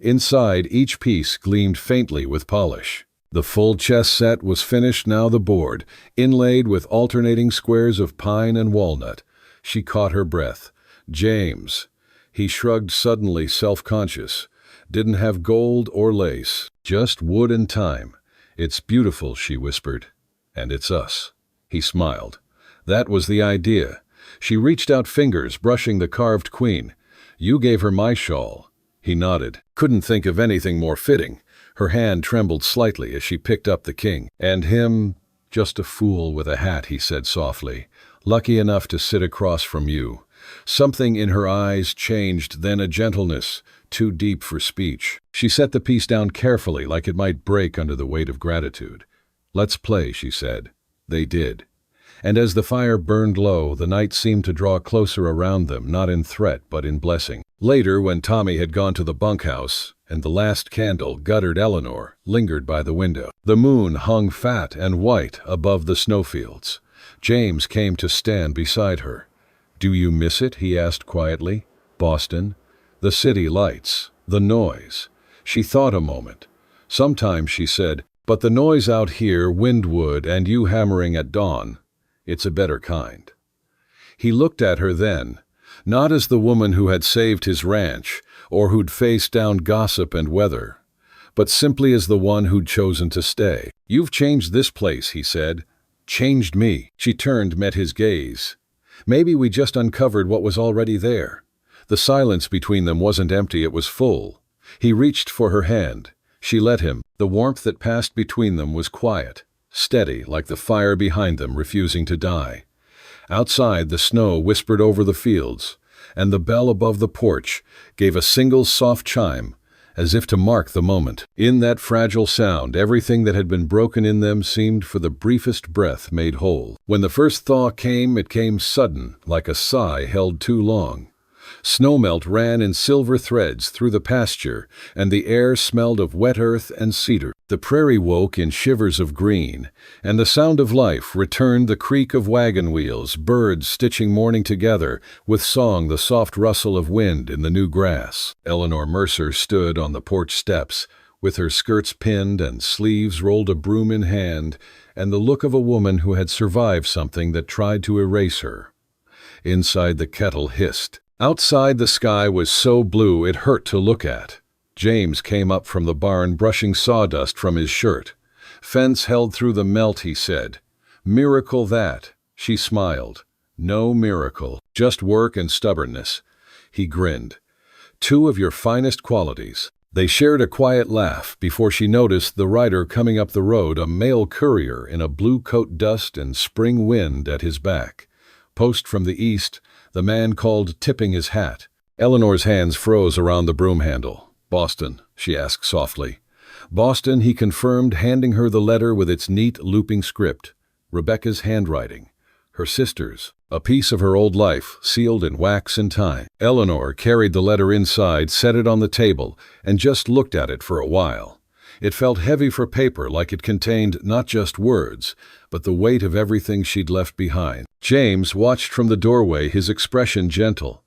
Inside, each piece gleamed faintly with polish. The full chess set was finished now, the board, inlaid with alternating squares of pine and walnut. She caught her breath. "James." He shrugged, suddenly self-conscious. "Didn't have gold or lace, just wood and time. It's beautiful," she whispered. "And it's us." He smiled. "That was the idea." She reached out, fingers brushing the carved queen. "You gave her my shawl." He nodded. "Couldn't think of anything more fitting." Her hand trembled slightly as she picked up the king. "And him, just a fool with a hat," he said softly. "Lucky enough to sit across from you." Something in her eyes changed, then a gentleness, too deep for speech. She set the piece down carefully, like it might break under the weight of gratitude. "Let's play," she said. They did. And as the fire burned low, the night seemed to draw closer around them, not in threat, but in blessing. Later, when Tommy had gone to the bunkhouse, and the last candle, guttered Eleanor, lingered by the window. The moon hung fat and white above the snowfields. James came to stand beside her. "Do you miss it?" he asked quietly. "Boston?" The city lights, the noise. She thought a moment. Sometimes, she said, but the noise out here, Windwood and you hammering at dawn, it's a better kind. He looked at her then, not as the woman who had saved his ranch or who'd faced down gossip and weather, but simply as the one who'd chosen to stay. You've changed this place, he said. Changed me. She turned, met his gaze. Maybe we just uncovered what was already there. The silence between them wasn't empty, it was full. He reached for her hand. She let him. The warmth that passed between them was quiet, steady, like the fire behind them refusing to die. Outside, the snow whispered over the fields, and the bell above the porch gave a single soft chime, as if to mark the moment. In that fragile sound, everything that had been broken in them seemed for the briefest breath made whole. When the first thaw came, it came sudden, like a sigh held too long. Snowmelt ran in silver threads through the pasture, and the air smelled of wet earth and cedar. The prairie woke in shivers of green, and the sound of life returned, the creak of wagon wheels, birds stitching morning together, with song the soft rustle of wind in the new grass. Eleanor Mercer stood on the porch steps, with her skirts pinned and sleeves rolled, a broom in hand, and the look of a woman who had survived something that tried to erase her. Inside, the kettle hissed. Outside, the sky was so blue it hurt to look at. James came up from the barn, brushing sawdust from his shirt. Fence held through the melt, he said. Miracle that. She smiled. No miracle, just work and stubbornness. He grinned. Two of your finest qualities. They shared a quiet laugh before she noticed the rider coming up the road, a mail courier in a blue coat, dust and spring wind at his back. Post from the east, the man called, tipping his hat. Eleanor's hands froze around the broom handle. Boston, she asked softly. Boston, he confirmed, handing her the letter with its neat, looping script. Rebecca's handwriting. Her sister's. A piece of her old life, sealed in wax and time. Eleanor carried the letter inside, set it on the table, and just looked at it for a while. It felt heavy for paper, like it contained not just words, but the weight of everything she'd left behind. James watched from the doorway, his expression gentle.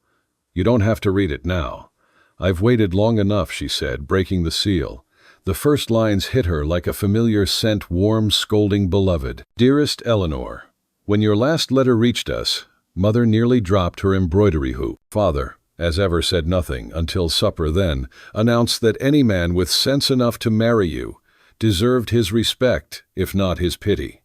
You don't have to read it now. I've waited long enough, she said, breaking the seal. The first lines hit her like a familiar scent, warm, scolding, beloved. Dearest Eleanor, when your last letter reached us, Mother nearly dropped her embroidery hoop. Father, as ever, said nothing until supper, then announced that any man with sense enough to marry you deserved his respect, if not his pity.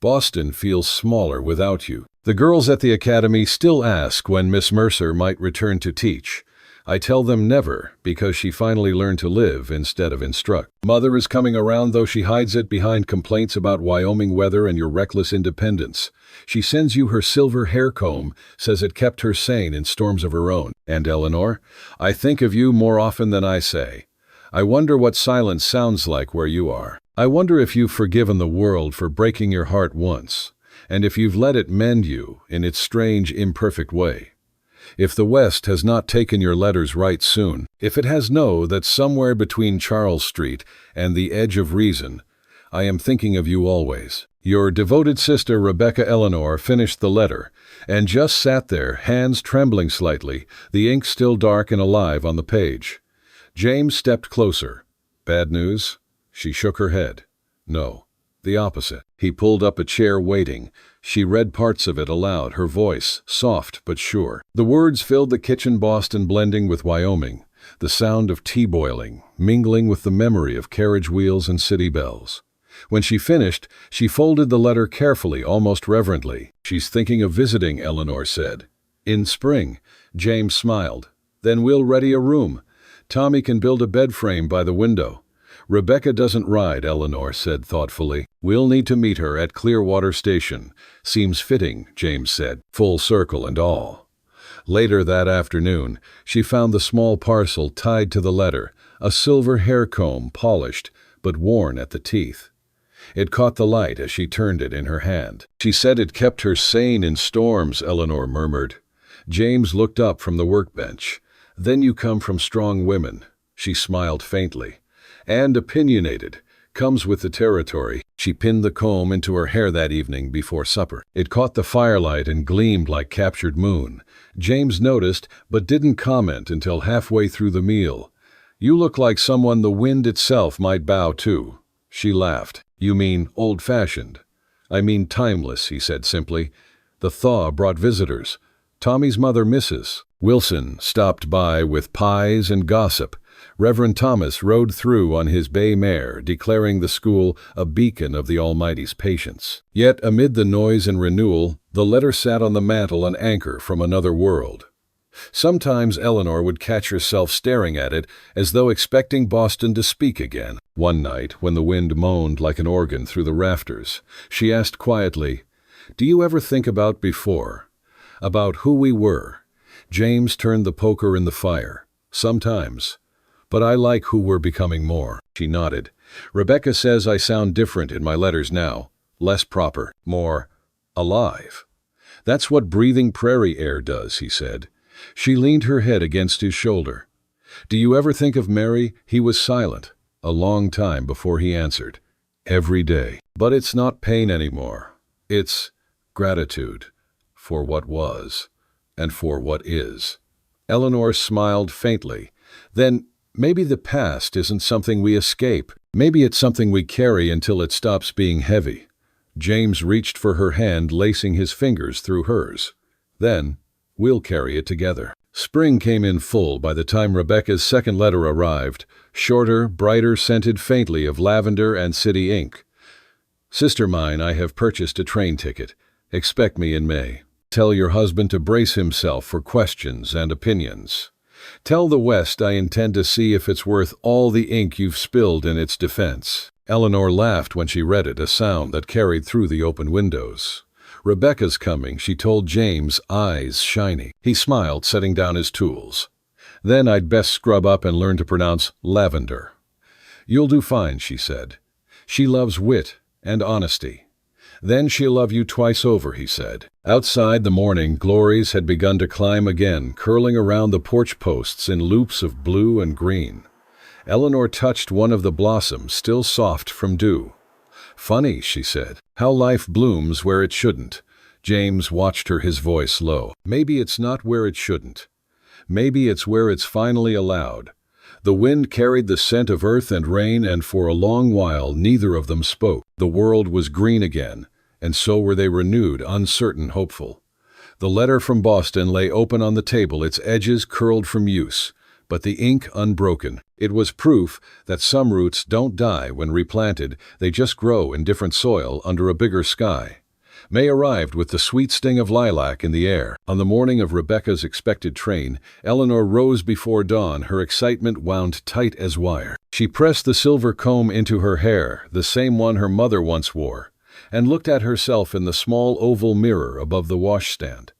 Boston feels smaller without you. The girls at the academy still ask when Miss Mercer might return to teach. I tell them never, because she finally learned to live instead of instruct. Mother is coming around, though she hides it behind complaints about Wyoming weather and your reckless independence. She sends you her silver hair comb, says it kept her sane in storms of her own. And Eleanor, I think of you more often than I say. I wonder what silence sounds like where you are. I wonder if you've forgiven the world for breaking your heart once, and if you've let it mend you in its strange, imperfect way. If the West has not taken your letters right soon, if it has, know that somewhere between Charles Street and the edge of reason, I am thinking of you always. Your devoted sister Rebecca. Eleanor finished the letter, and just sat there, hands trembling slightly, the ink still dark and alive on the page. James stepped closer. Bad news? She shook her head. No, the opposite. He pulled up a chair, waiting. She read parts of it aloud, her voice soft but sure. The words filled the kitchen, Boston blending with Wyoming, the sound of tea boiling, mingling with the memory of carriage wheels and city bells. When she finished, she folded the letter carefully, almost reverently. She's thinking of visiting, Eleanor said. In spring. James smiled. Then we'll ready a room. Tommy can build a bed frame by the window. Rebecca doesn't ride, Eleanor said thoughtfully. We'll need to meet her at Clearwater Station. Seems fitting, James said, full circle and all. Later that afternoon, she found the small parcel tied to the letter, a silver hair comb, polished but worn at the teeth. It caught the light as she turned it in her hand. She said it kept her sane in storms, Eleanor murmured. James looked up from the workbench. Then you come from strong women. She smiled faintly. And opinionated. Comes with the territory. She pinned the comb into her hair that evening before supper. It caught the firelight and gleamed like captured moon. James noticed, but didn't comment until halfway through the meal. "You look like someone the wind itself might bow to." She laughed. "You mean old-fashioned?" "I mean timeless," he said simply. The thaw brought visitors. Tommy's mother, Mrs. Wilson, stopped by with pies and gossip. Reverend Thomas rode through on his bay mare, declaring the school a beacon of the Almighty's patience. Yet, amid the noise and renewal, the letter sat on the mantel an anchor from another world. Sometimes Eleanor would catch herself staring at it as though expecting Boston to speak again. One night, when the wind moaned like an organ through the rafters, she asked quietly, "Do you ever think about before? About who we were?" James turned the poker in the fire. "Sometimes. But I like who we're becoming more." She nodded. "Rebecca says I sound different in my letters now. Less proper. More alive." "That's what breathing prairie air does," he said. She leaned her head against his shoulder. "Do you ever think of Mary?" He was silent, a long time before he answered. "Every day. But it's not pain anymore. It's gratitude for what was and for what is." Eleanor smiled faintly. "Then maybe the past isn't something we escape. Maybe it's something we carry until it stops being heavy." James reached for her hand, lacing his fingers through hers. "Then we'll carry it together." Spring came in full by the time Rebecca's second letter arrived, shorter, brighter, scented faintly of lavender and city ink. "Sister mine, I have purchased a train ticket. Expect me in May. Tell your husband to brace himself for questions and opinions. Tell the West I intend to see if it's worth all the ink you've spilled in its defense." Eleanor laughed when she read it, a sound that carried through the open windows. "Rebecca's coming," she told James, eyes shiny. He smiled, setting down his tools. "Then I'd best scrub up and learn to pronounce lavender." "You'll do fine," she said. "She loves wit and honesty." "Then she'll love you twice over," he said. Outside, the morning glories had begun to climb again, curling around the porch posts in loops of blue and green. Eleanor touched one of the blossoms, still soft from dew. "Funny," she said, "how life blooms where it shouldn't." James watched her, his voice low. "Maybe it's not where it shouldn't. Maybe it's where it's finally allowed." The wind carried the scent of earth and rain, and for a long while neither of them spoke. The world was green again, and so were they, renewed, uncertain, hopeful. The letter from Boston lay open on the table, its edges curled from use, but the ink unbroken. It was proof that some roots don't die when replanted, they just grow in different soil under a bigger sky. May arrived with the sweet sting of lilac in the air. On the morning of Rebecca's expected train, Eleanor rose before dawn, her excitement wound tight as wire. She pressed the silver comb into her hair, the same one her mother once wore, and looked at herself in the small oval mirror above the washstand.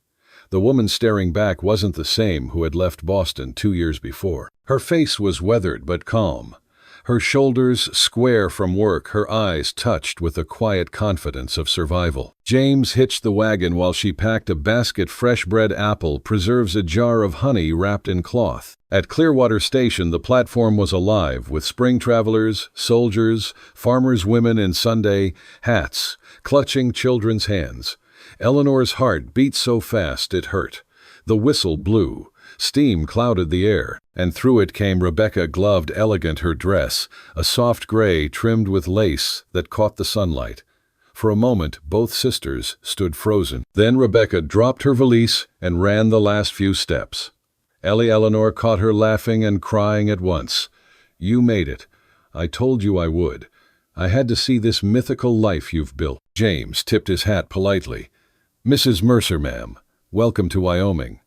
The woman staring back wasn't the same who had left Boston 2 years before. Her face was weathered but calm, her shoulders square from work, her eyes touched with the quiet confidence of survival. James hitched the wagon while she packed a basket fresh-bred apple preserves, a jar of honey wrapped in cloth. At Clearwater Station, the platform was alive with spring travelers, soldiers, farmers' women in Sunday hats, clutching children's hands. Eleanor's heart beat so fast it hurt. The whistle blew. Steam clouded the air, and through it came Rebecca, gloved, elegant, her dress, a soft gray trimmed with lace that caught the sunlight. For a moment, both sisters stood frozen. Then Rebecca dropped her valise and ran the last few steps. Eleanor caught her laughing and crying at once. "You made it. I told you I would. I had to see this mythical life you've built." James tipped his hat politely. "Mrs. Mercer, ma'am. Welcome to Wyoming."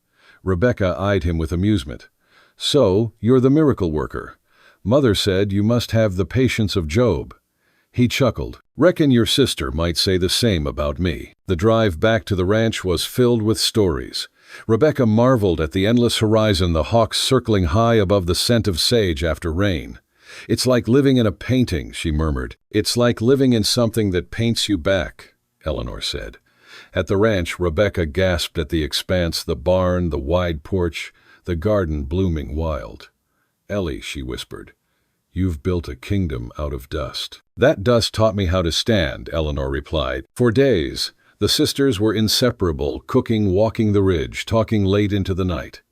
Rebecca eyed him with amusement. "So, you're the miracle worker. Mother said you must have the patience of Job." He chuckled. "Reckon your sister might say the same about me." The drive back to the ranch was filled with stories. Rebecca marveled at the endless horizon, the hawks circling high above the scent of sage after rain. "It's like living in a painting," she murmured. "It's like living in something that paints you back," Eleanor said. At the ranch, Rebecca gasped at the expanse, the barn, the wide porch, the garden blooming wild. "Ellie," she whispered, "you've built a kingdom out of dust." "That dust taught me how to stand," Eleanor replied. "For days, The sisters were inseparable, cooking, walking the ridge, talking late into the night.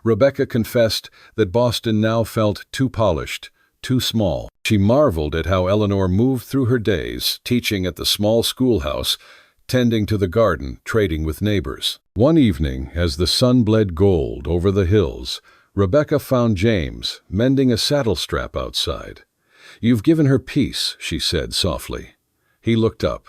Rebecca confessed that Boston now felt too polished, too small. She marveled at how Eleanor moved through her days, teaching at the small schoolhouse, tending to the garden, trading with neighbors. One evening, as the sun bled gold over the hills, Rebecca found James mending a saddle strap outside. "You've given her peace," she said softly. He looked up.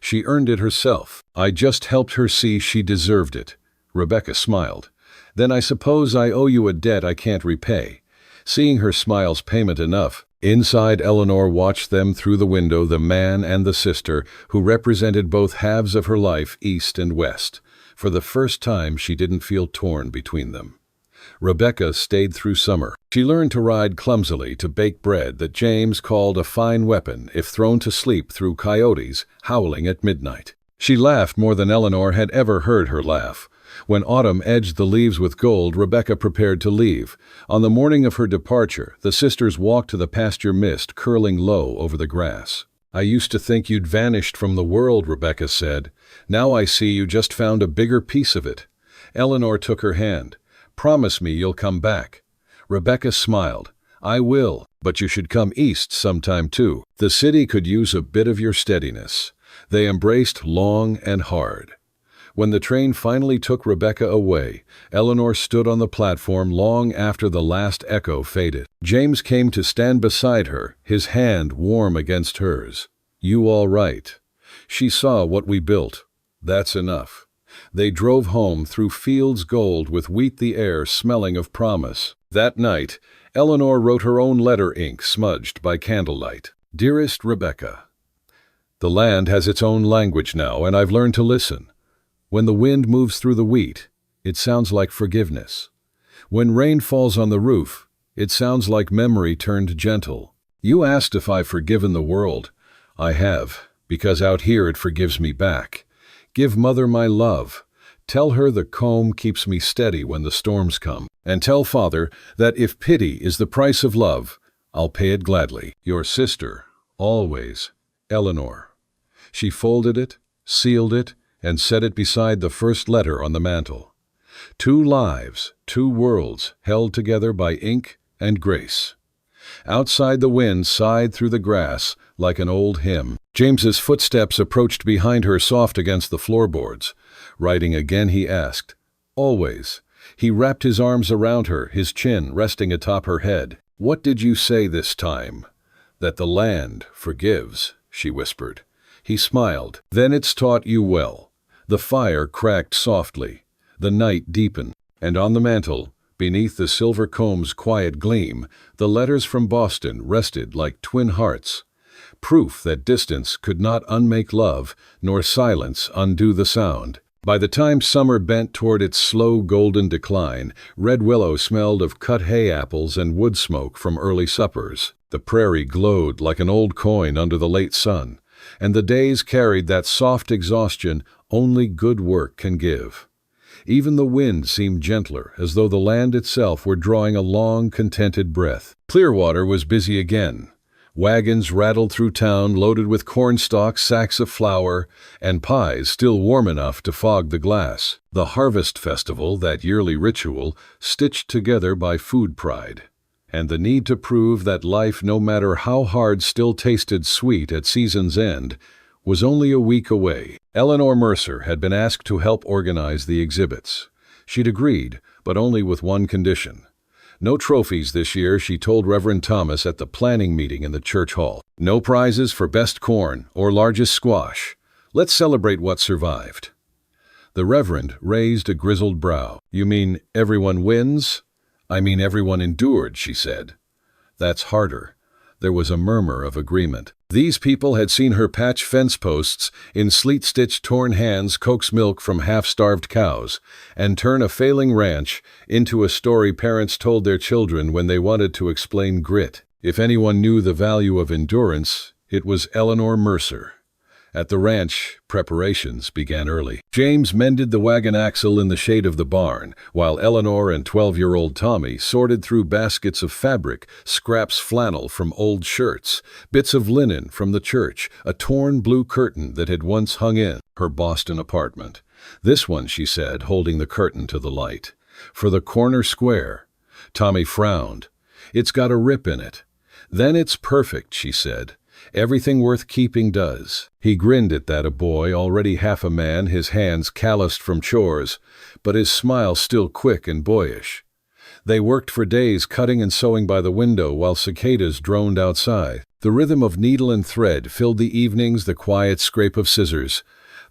"She earned it herself. I just helped her see she deserved it." Rebecca smiled. "Then I suppose I owe you a debt I can't repay." Seeing her smile's payment enough, inside Eleanor watched them through the window, the man and the sister, who represented both halves of her life, east and west. For the first time, she didn't feel torn between them. Rebecca stayed through summer. She learned to ride clumsily, to bake bread that James called a fine weapon if thrown to sleep through coyotes howling at midnight. She laughed more than Eleanor had ever heard her laugh. When autumn edged the leaves with gold, Rebecca prepared to leave. On the morning of her departure, the sisters walked to the pasture mist curling low over the grass. "I used to think you'd vanished from the world," Rebecca said. "Now I see you just found a bigger piece of it." Eleanor took her hand. "Promise me you'll come back." Rebecca smiled. "I will, but you should come east sometime too. The city could use a bit of your steadiness." They embraced long and hard. When the train finally took Rebecca away, Eleanor stood on the platform long after the last echo faded. James came to stand beside her, his hand warm against hers. "You all right?" She saw what we built. "That's enough." They drove home through fields gold with wheat the air smelling of promise. That night, Eleanor wrote her own letter, ink smudged by candlelight. "Dearest Rebecca, the land has its own language now, and I've learned to listen. When the wind moves through the wheat, it sounds like forgiveness. When rain falls on the roof, it sounds like memory turned gentle. You asked if I've forgiven the world. I have, because out here it forgives me back. Give Mother my love. Tell her the comb keeps me steady when the storms come. And tell Father that if pity is the price of love, I'll pay it gladly. Your sister, always, Eleanor." She folded it, sealed it, and set it beside the first letter on the mantel. 2 lives, 2 worlds, held together by ink and grace. Outside, the wind sighed through the grass like an old hymn. James's footsteps approached behind her, soft against the floorboards. Writing again, he asked. "Always." He wrapped his arms around her, his chin resting atop her head. "What did you say this time?" "That the land forgives," she whispered. He smiled. "Then it's taught you well." The fire cracked softly. The night deepened. And on the mantel, beneath the silver comb's quiet gleam, the letters from Boston rested like twin hearts. Proof that distance could not unmake love, nor silence undo the sound. By the time summer bent toward its slow golden decline, Red Willow smelled of cut hay apples and wood smoke from early suppers. The prairie glowed like an old coin under the late sun, and the days carried that soft exhaustion only good work can give. Even the wind seemed gentler, as though the land itself were drawing a long, contented breath. Clearwater was busy again. Wagons rattled through town loaded with cornstalks, sacks of flour, and pies still warm enough to fog the glass. The harvest festival, that yearly ritual, stitched together by food pride. And the need to prove that life, no matter how hard, still tasted sweet at season's end, was only a week away. Eleanor Mercer had been asked to help organize the exhibits. She'd agreed, but only with one condition. No trophies this year, she told Reverend Thomas at the planning meeting in the church hall. No prizes for best corn or largest squash. Let's celebrate what survived. The Reverend raised a grizzled brow. "You mean everyone wins?" "I mean everyone endured," she said. "That's harder." There was a murmur of agreement. These people had seen her patch fence posts in sleet-stitched torn hands, coax milk from half-starved cows, and turn a failing ranch into a story parents told their children when they wanted to explain grit. If anyone knew the value of endurance, it was Eleanor Mercer. At the ranch, preparations began early. James mended the wagon axle in the shade of the barn, while Eleanor and 12-year-old Tommy sorted through baskets of fabric, scraps flannel from old shirts, bits of linen from the church, a torn blue curtain that had once hung in her Boston apartment. This one, she said, holding the curtain to the light. For the corner square. Tommy frowned. It's got a rip in it. Then it's perfect, she said. Everything worth keeping does. He grinned at that, a boy, already half a man, his hands calloused from chores, but his smile still quick and boyish. They worked for days cutting and sewing by the window while cicadas droned outside. The rhythm of needle and thread filled the evenings, the quiet scrape of scissors,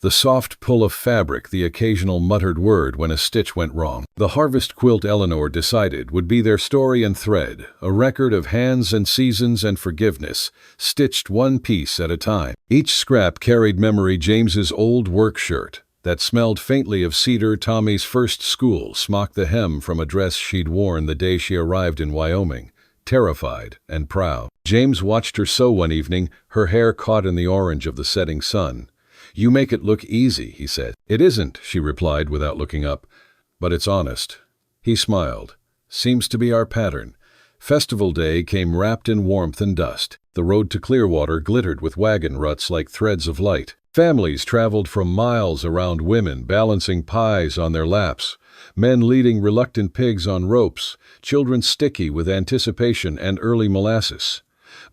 the soft pull of fabric, the occasional muttered word when a stitch went wrong. The harvest quilt, Eleanor decided, would be their story and thread, a record of hands and seasons and forgiveness, stitched one piece at a time. Each scrap carried memory: James's old work shirt that smelled faintly of cedar, Tommy's first school smock, the hem from a dress she'd worn the day she arrived in Wyoming, terrified and proud. James watched her sew one evening, her hair caught in the orange of the setting sun. "You make it look easy," he said. "It isn't," she replied without looking up, "but it's honest." He smiled. "Seems to be our pattern." Festival day came wrapped in warmth and dust. The road to Clearwater glittered with wagon ruts like threads of light. Families traveled from miles around, women balancing pies on their laps, men leading reluctant pigs on ropes, children sticky with anticipation and early molasses.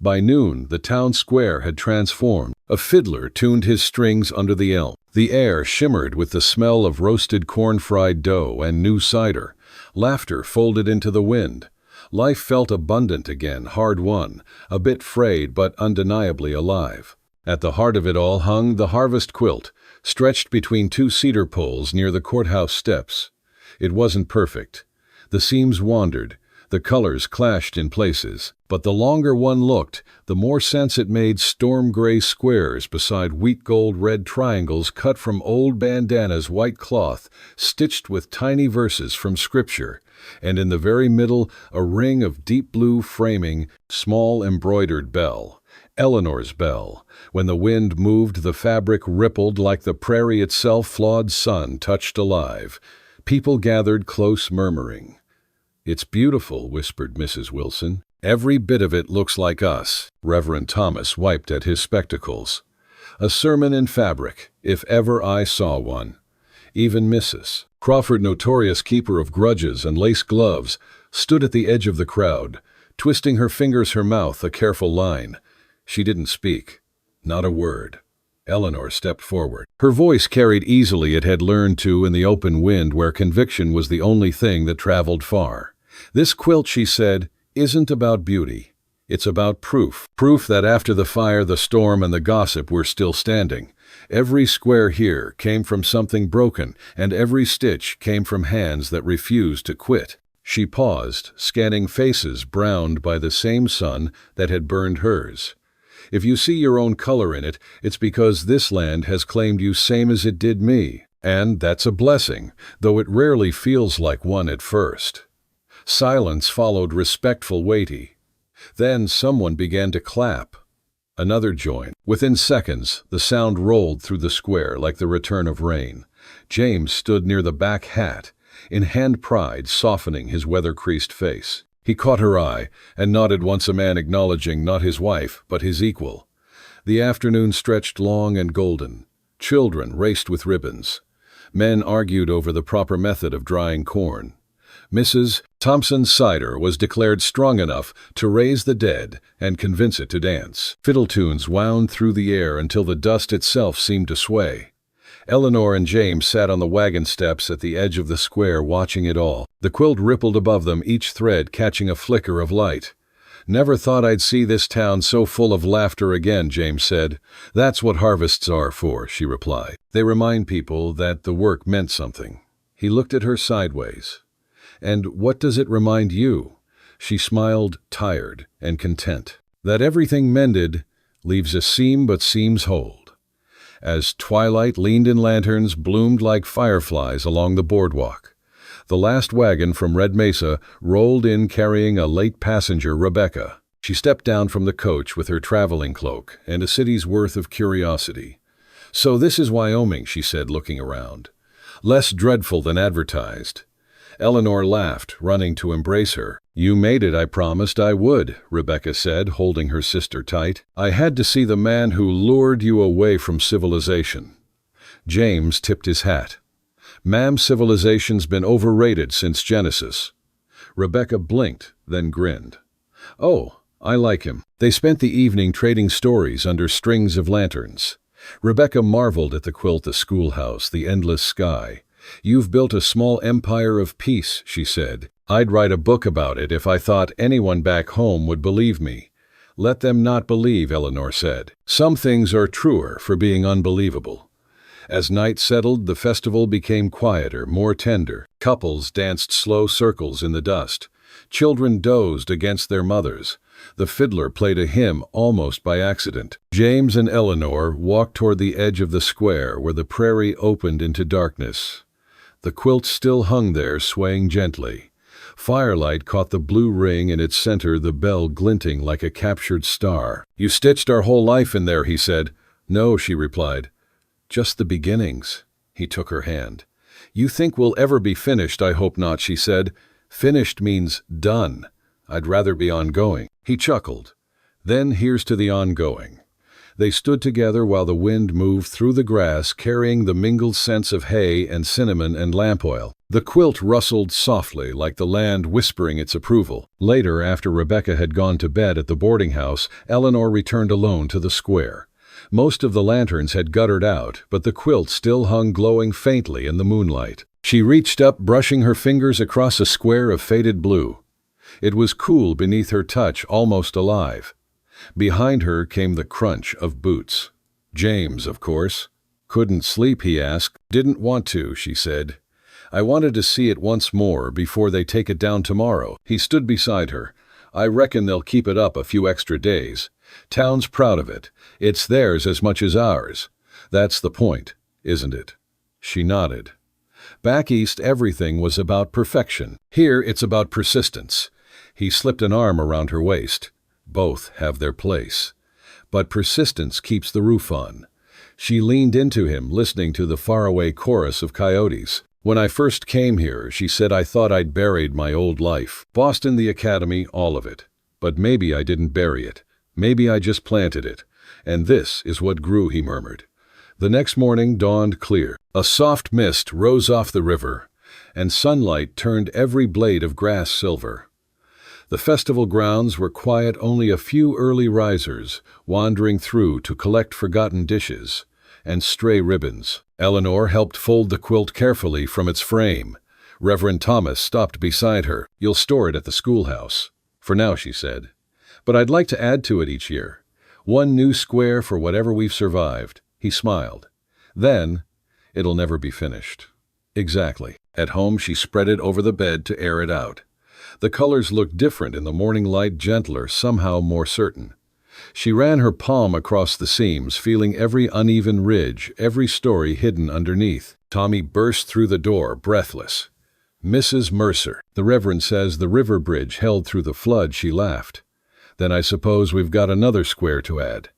By noon, the town square had transformed. A fiddler tuned his strings under the elm. The air shimmered with the smell of roasted corn, fried dough, and new cider. Laughter folded into the wind. Life felt abundant again, hard-won, a bit frayed but undeniably alive. At the heart of it all hung the harvest quilt, stretched between two cedar poles near the courthouse steps. It wasn't perfect. The seams wandered. The colors clashed in places, but the longer one looked, the more sense it made: storm-gray squares beside wheat-gold red triangles cut from old bandanas, white cloth, stitched with tiny verses from Scripture, and in the very middle a ring of deep blue framing, small embroidered bell. Eleanor's bell. When the wind moved, the fabric rippled like the prairie itself, flawed sun touched alive. People gathered close, murmuring. "It's beautiful," whispered Mrs. Wilson. "Every bit of it looks like us." Reverend Thomas wiped at his spectacles. "A sermon in fabric, if ever I saw one." Even Mrs. Crawford, notorious keeper of grudges and lace gloves, stood at the edge of the crowd, twisting her fingers, her mouth a careful line. She didn't speak. Not a word. Eleanor stepped forward. Her voice carried easily. It had learned to in the open wind where conviction was the only thing that traveled far. "This quilt," she said, "isn't about beauty. It's about proof. Proof that after the fire, the storm, and the gossip, we're still standing. Every square here came from something broken, and every stitch came from hands that refused to quit." She paused, scanning faces browned by the same sun that had burned hers. "If you see your own color in it, it's because this land has claimed you same as it did me. And that's a blessing, though it rarely feels like one at first." Silence followed, respectful, weighty. Then someone began to clap. Another joined. Within seconds, the sound rolled through the square like the return of rain. James stood near the back hat, in hand, pride softening his weather-creased face. He caught her eye and nodded once, a man acknowledging not his wife, but his equal. The afternoon stretched long and golden. Children raced with ribbons. Men argued over the proper method of drying corn. Mrs. Thompson's cider was declared strong enough to raise the dead and convince it to dance. Fiddle tunes wound through the air until the dust itself seemed to sway. Eleanor and James sat on the wagon steps at the edge of the square, watching it all. The quilt rippled above them, each thread catching a flicker of light. "Never thought I'd see this town so full of laughter again," James said. "That's what harvests are for," she replied. "They remind people that the work meant something." He looked at her sideways. "And what does it remind you?" She smiled, tired and content. "That everything mended leaves a seam but seams hold." As twilight leaned in, lanterns bloomed like fireflies along the boardwalk. The last wagon from Red Mesa rolled in carrying a late passenger, Rebecca. She stepped down from the coach with her traveling cloak and a city's worth of curiosity. "So this is Wyoming," she said, looking around. "Less dreadful than advertised." Eleanor laughed, running to embrace her. "You made it, I promised I would," Rebecca said, holding her sister tight. "I had to see the man who lured you away from civilization." James tipped his hat. "Ma'am, civilization's been overrated since Genesis." Rebecca blinked, then grinned. "Oh, I like him." They spent the evening trading stories under strings of lanterns. Rebecca marveled at the quilt, the schoolhouse, the endless sky. "You've built a small empire of peace," she said. "I'd write a book about it if I thought anyone back home would believe me." "Let them not believe," Eleanor said. "Some things are truer for being unbelievable." As night settled, the festival became quieter, more tender. Couples danced slow circles in the dust. Children dozed against their mothers. The fiddler played a hymn almost by accident. James and Eleanor walked toward the edge of the square where the prairie opened into darkness. The quilt still hung there, swaying gently. Firelight caught the blue ring in its center, the bell glinting like a captured star. "You stitched our whole life in there," he said. "No," she replied. "Just the beginnings." He took her hand. "You think we'll ever be finished?" "I hope not," she said. "Finished means done. I'd rather be ongoing." He chuckled. "Then here's to the ongoing." They stood together while the wind moved through the grass, carrying the mingled scents of hay and cinnamon and lamp oil. The quilt rustled softly, like the land whispering its approval. Later, after Rebecca had gone to bed at the boarding house, Eleanor returned alone to the square. Most of the lanterns had guttered out, but the quilt still hung glowing faintly in the moonlight. She reached up, brushing her fingers across a square of faded blue. It was cool beneath her touch, almost alive. Behind her came the crunch of boots. James, of course. "Couldn't sleep?" he asked. "Didn't want to," she said. "I wanted to see it once more before they take it down tomorrow." He stood beside her. "I reckon they'll keep it up a few extra days. Town's proud of it. It's theirs as much as ours. That's the point, isn't it?" She nodded. Back east, everything was about perfection. Here, it's about persistence. He slipped an arm around her waist. Both have their place. But persistence keeps the roof on. She leaned into him, listening to the faraway chorus of coyotes. "When I first came here," she said, "I thought I'd buried my old life. Boston, the academy, all of it. But maybe I didn't bury it. Maybe I just planted it. And this is what grew," he murmured. The next morning dawned clear. A soft mist rose off the river, and sunlight turned every blade of grass silver. The festival grounds were quiet, only a few early risers wandering through to collect forgotten dishes and stray ribbons. Eleanor helped fold the quilt carefully from its frame. Reverend Thomas stopped beside her. "You'll store it at the schoolhouse." "For now," she said. "But I'd like to add to it each year. One new square for whatever we've survived." He smiled. "Then, it'll never be finished." "Exactly." At home, she spread it over the bed to air it out. The colors looked different in the morning light, gentler, somehow more certain. She ran her palm across the seams, feeling every uneven ridge, every story hidden underneath. Tommy burst through the door, breathless. "Mrs. Mercer, the Reverend says the river bridge held through the flood," she laughed. "Then I suppose we've got another square to add."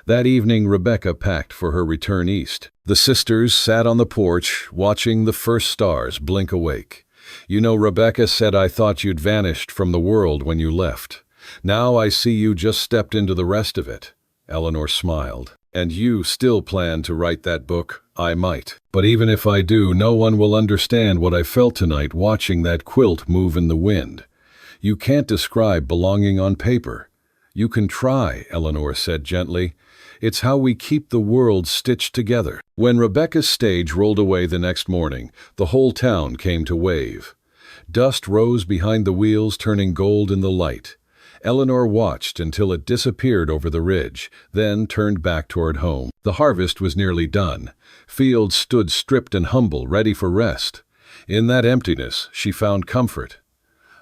That evening, Rebecca packed for her return east. The sisters sat on the porch, watching the first stars blink awake. "You know, Rebecca said I thought you'd vanished from the world when you left. Now I see you just stepped into the rest of it." Eleanor smiled. "And you still plan to write that book?" "I might. But even if I do, no one will understand what I felt tonight watching that quilt move in the wind. You can't describe belonging on paper." "You can try," Eleanor said gently. "It's how we keep the world stitched together." When Rebecca's stage rolled away the next morning, the whole town came to wave. Dust rose behind the wheels, turning gold in the light. Eleanor watched until it disappeared over the ridge, then turned back toward home. The harvest was nearly done. Fields stood stripped and humble, ready for rest. In that emptiness, she found comfort.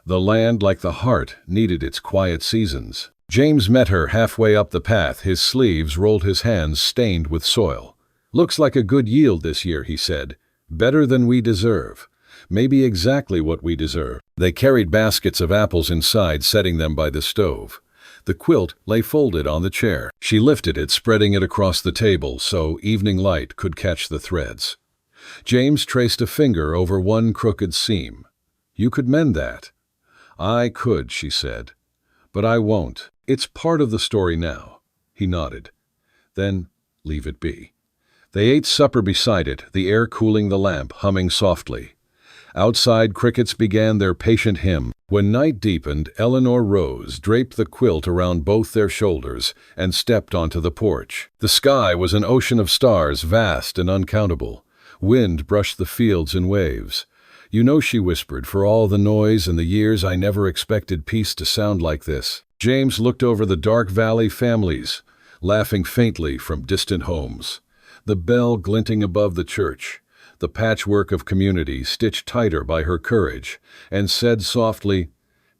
The land, like the heart, needed its quiet seasons. James met her halfway up the path, his sleeves rolled, his hands stained with soil. "Looks like a good yield this year," he said. "Better than we deserve. Maybe exactly what we deserve." They carried baskets of apples inside, setting them by the stove. The quilt lay folded on the chair. She lifted it, spreading it across the table so evening light could catch the threads. James traced a finger over one crooked seam. "You could mend that." "I could," she said. "But I won't. It's part of the story now." He nodded. "Then leave it be." They ate supper beside it, the air cooling the lamp, humming softly. Outside, crickets began their patient hymn. When night deepened, Eleanor rose, draped the quilt around both their shoulders, and stepped onto the porch. The sky was an ocean of stars, vast and uncountable. Wind brushed the fields in waves. "You know," she whispered, "for all the noise and the years, I never expected peace to sound like this." James looked over the dark valley families, laughing faintly from distant homes. The bell glinting above the church, the patchwork of community stitched tighter by her courage, and said softly,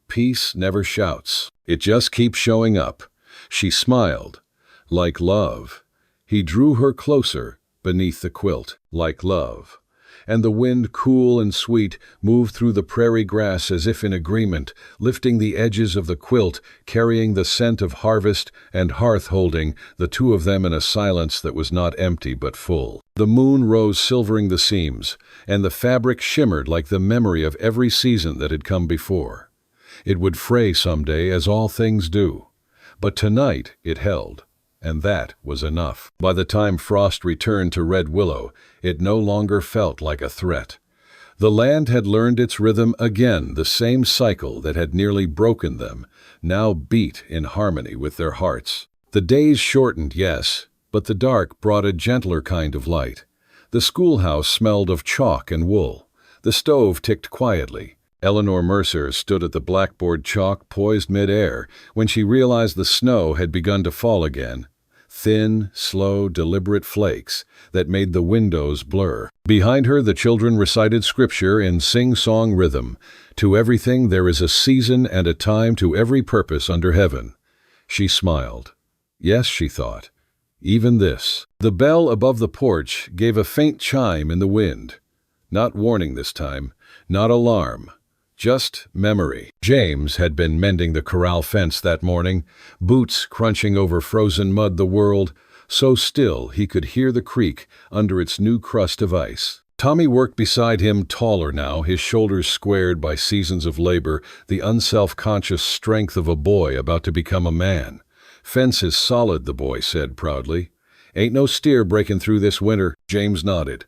"Peace never shouts. It just keeps showing up." She smiled. "Like love." He drew her closer beneath the quilt. "Like love." And the wind, cool and sweet, moved through the prairie grass as if in agreement, lifting the edges of the quilt, carrying the scent of harvest and hearth, holding the two of them in a silence that was not empty but full. The moon rose, silvering the seams, and the fabric shimmered like the memory of every season that had come before. It would fray someday, as all things do. But tonight it held. And that was enough. By the time Frost returned to Red Willow, it no longer felt like a threat. The land had learned its rhythm again, the same cycle that had nearly broken them, now beat in harmony with their hearts. The days shortened, yes, but the dark brought a gentler kind of light. The schoolhouse smelled of chalk and wool. The stove ticked quietly. Eleanor Mercer stood at the blackboard, chalk poised mid-air, when she realized the snow had begun to fall again. Thin, slow, deliberate flakes that made the windows blur. Behind her, the children recited scripture in sing-song rhythm. "To everything there is a season and a time to every purpose under heaven." She smiled. Yes, she thought, even this. The bell above the porch gave a faint chime in the wind. Not warning this time, not alarm. Just memory. James had been mending the corral fence that morning, boots crunching over frozen mud, the world so still he could hear the creak under its new crust of ice. Tommy worked beside him, taller now, his shoulders squared by seasons of labor, the unself-conscious strength of a boy about to become a man. "Fence is solid," the boy said proudly. "Ain't no steer breaking through this winter." James nodded.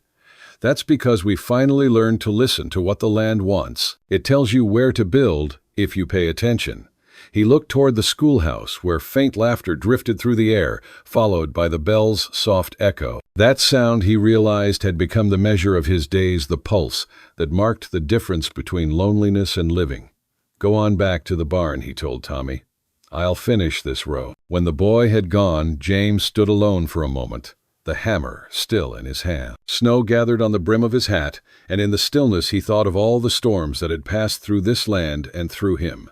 "That's because we finally learned to listen to what the land wants. It tells you where to build if you pay attention." He looked toward the schoolhouse, where faint laughter drifted through the air, followed by the bell's soft echo. That sound, he realized, had become the measure of his days, the pulse that marked the difference between loneliness and living. "Go on back to the barn," he told Tommy. "I'll finish this row." When the boy had gone, James stood alone for a moment, the hammer still in his hand. Snow gathered on the brim of his hat, and in the stillness he thought of all the storms that had passed through this land and through him.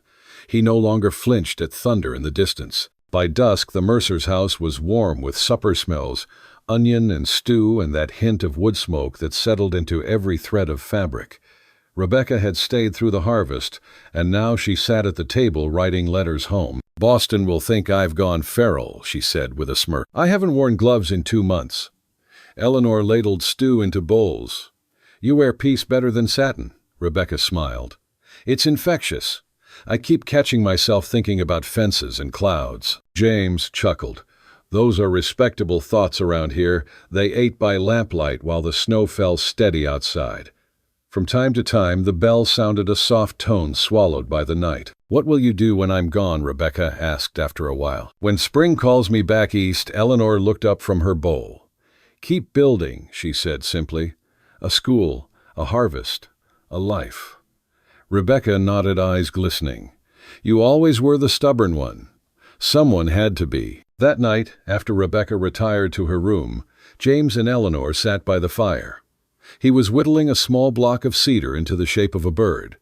He no longer flinched at thunder in the distance. By dusk, the Mercer's house was warm with supper smells, onion and stew, and that hint of wood smoke that settled into every thread of fabric. Rebecca had stayed through the harvest, and now she sat at the table writing letters home. "Boston will think I've gone feral," she said with a smirk. "I haven't worn gloves in 2 months." Eleanor ladled stew into bowls. "You wear peace better than satin," Rebecca smiled. "It's infectious. I keep catching myself thinking about fences and clouds." James chuckled. "Those are respectable thoughts around here." They ate by lamplight while the snow fell steady outside. From time to time, the bell sounded a soft tone swallowed by the night. "What will you do when I'm gone?" Rebecca asked after a while. "When spring calls me back east," Eleanor looked up from her bowl. "Keep building," she said simply. "A school, a harvest, a life." Rebecca nodded, eyes glistening. "You always were the stubborn one." Someone had to be. That night, after Rebecca retired to her room, James and Eleanor sat by the fire. He was whittling a small block of cedar into the shape of a bird.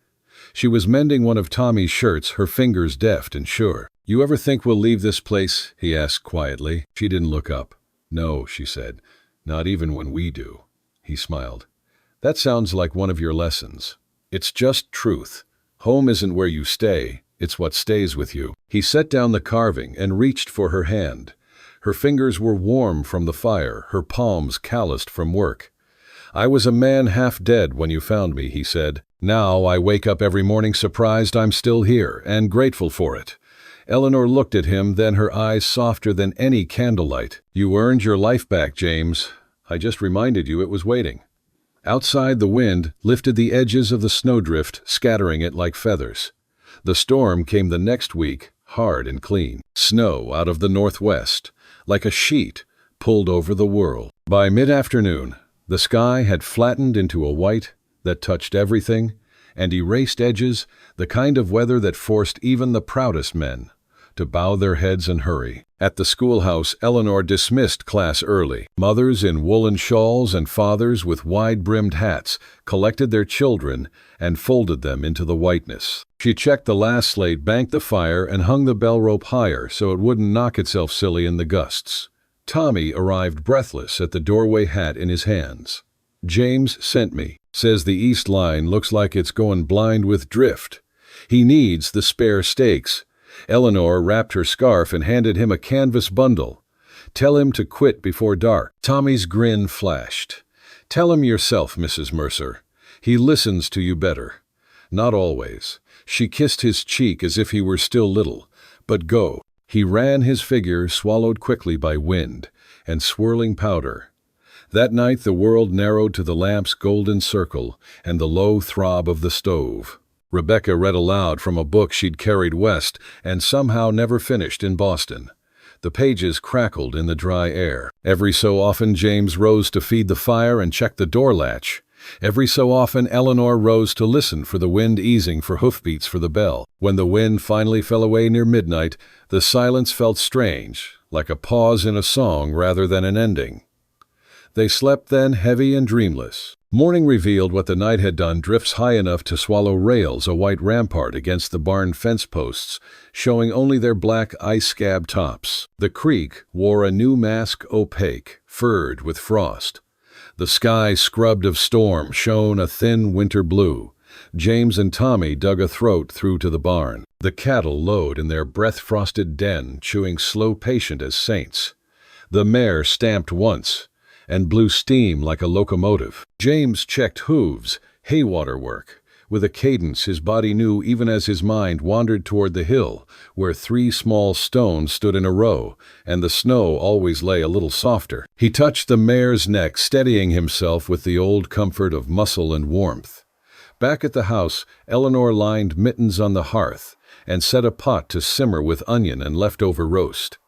She was mending one of Tommy's shirts, her fingers deft and sure. "You ever think we'll leave this place?" he asked quietly. She didn't look up. "No," she said. "Not even when we do." He smiled. "That sounds like one of your lessons. It's just truth. Home isn't where you stay, it's what stays with you." He He set down the carving and reached for her hand. Her fingers were warm from the fire, her palms calloused from work. "I was a man half dead when you found me," he said. "Now I wake up every morning surprised I'm still here, and grateful for it." Eleanor looked at him, then her eyes softer than any candlelight. "You earned your life back, James. I just reminded you it was waiting." Outside, the wind lifted the edges of the snowdrift, scattering it like feathers. The storm came the next week, hard and clean. Snow out of the northwest, like a sheet, pulled over the world. By mid-afternoon, the sky had flattened into a white that touched everything and erased edges, the kind of weather that forced even the proudest men to bow their heads and hurry. At the schoolhouse, Eleanor dismissed class early. Mothers in woolen shawls and fathers with wide-brimmed hats collected their children and folded them into the whiteness. She checked the last slate, banked the fire, and hung the bell rope higher so it wouldn't knock itself silly in the gusts. Tommy arrived breathless at the doorway, hat in his hands. "James sent me. Says the east line looks like it's going blind with drift. He needs the spare stakes." Eleanor wrapped her scarf and handed him a canvas bundle. "Tell him to quit before dark." Tommy's grin flashed. "Tell him yourself, Mrs. Mercer. He listens to you better." "Not always." She kissed his cheek as if he were still little. "But go." He ran, his figure swallowed quickly by wind and swirling powder. That night the world narrowed to the lamp's golden circle and the low throb of the stove. Rebecca read aloud from a book she'd carried west and somehow never finished in Boston. The pages crackled in the dry air. Every so often James rose to feed the fire and check the door latch. Every so often Eleanor rose to listen for the wind easing, for hoofbeats, for the bell. When the wind finally fell away near midnight, the silence felt strange, like a pause in a song rather than an ending. They slept then, heavy and dreamless. Morning revealed what the night had done, drifts high enough to swallow rails, a white rampart against the barn fence posts, showing only their black ice-scab tops. The creek wore a new mask, opaque, furred with frost. The sky, scrubbed of storm, shone a thin winter blue. James and Tommy dug a throat through to the barn. The cattle lowed in their breath-frosted den, chewing slow, patient as saints. The mare stamped once and blew steam like a locomotive. James checked hooves, haywater work, with a cadence his body knew even as his mind wandered toward the hill, where 3 small stones stood in a row, and the snow always lay a little softer. He touched the mare's neck, steadying himself with the old comfort of muscle and warmth. Back at the house, Eleanor lined mittens on the hearth and set a pot to simmer with onion and leftover roast.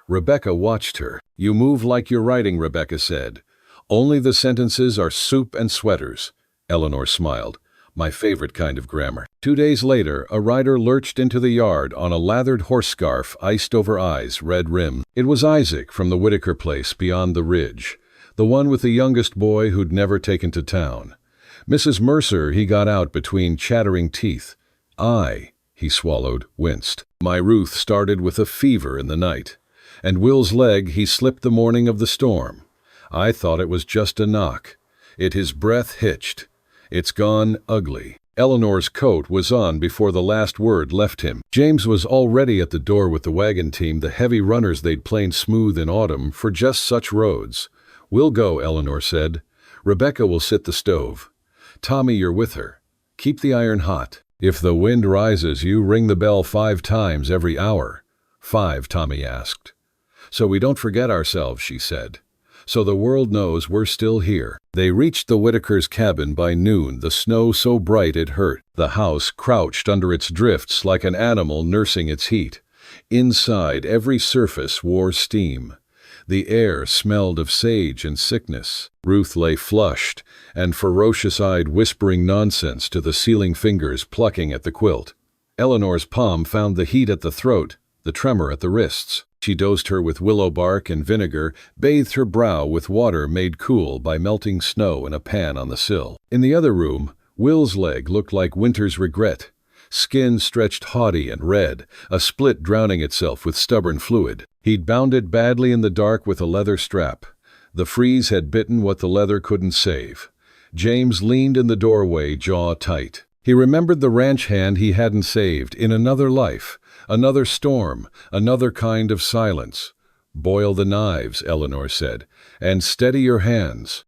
Rebecca watched her. "You move like you're writing," Rebecca said. "Only the sentences are soup and sweaters." Eleanor smiled. "My favorite kind of grammar." 2 days later, a rider lurched into the yard on a lathered horse scarf, iced over eyes, red rim. It was Isaac from the Whitaker place beyond the ridge, the one with the youngest boy who'd never taken to town. Mrs. Mercer, he got out between chattering teeth. He swallowed, winced. "My Ruth started with a fever in the night. And Will's leg he slipped the morning of the storm. I thought it was just a knock. His breath hitched. It's gone ugly." Eleanor's coat was on before the last word left him. James was already at the door with the wagon team, the heavy runners they'd planed smooth in autumn for just such roads. "We'll go," Eleanor said. "Rebecca will sit the stove. Tommy, you're with her. Keep the iron hot. If the wind rises, you ring the bell 5 times every hour." "5?" Tommy asked. "So we don't forget ourselves," she said. "So the world knows we're still here." They reached the Whitakers' cabin by noon, the snow so bright it hurt. The house crouched under its drifts like an animal nursing its heat. Inside, every surface wore steam. The air smelled of sage and sickness. Ruth lay flushed and ferocious-eyed, whispering nonsense to the sealing fingers plucking at the quilt. Eleanor's palm found the heat at the throat, the tremor at the wrists. She dosed her with willow bark and vinegar, bathed her brow with water made cool by melting snow in a pan on the sill. In the other room, Will's leg looked like winter's regret. Skin stretched haughty and red, a split drowning itself with stubborn fluid. He'd bound it badly in the dark with a leather strap. The freeze had bitten what the leather couldn't save. James leaned in the doorway, jaw tight. He remembered the ranch hand he hadn't saved in another life, Another storm, another kind of silence. Boil the knives, Eleanor said, and steady your hands.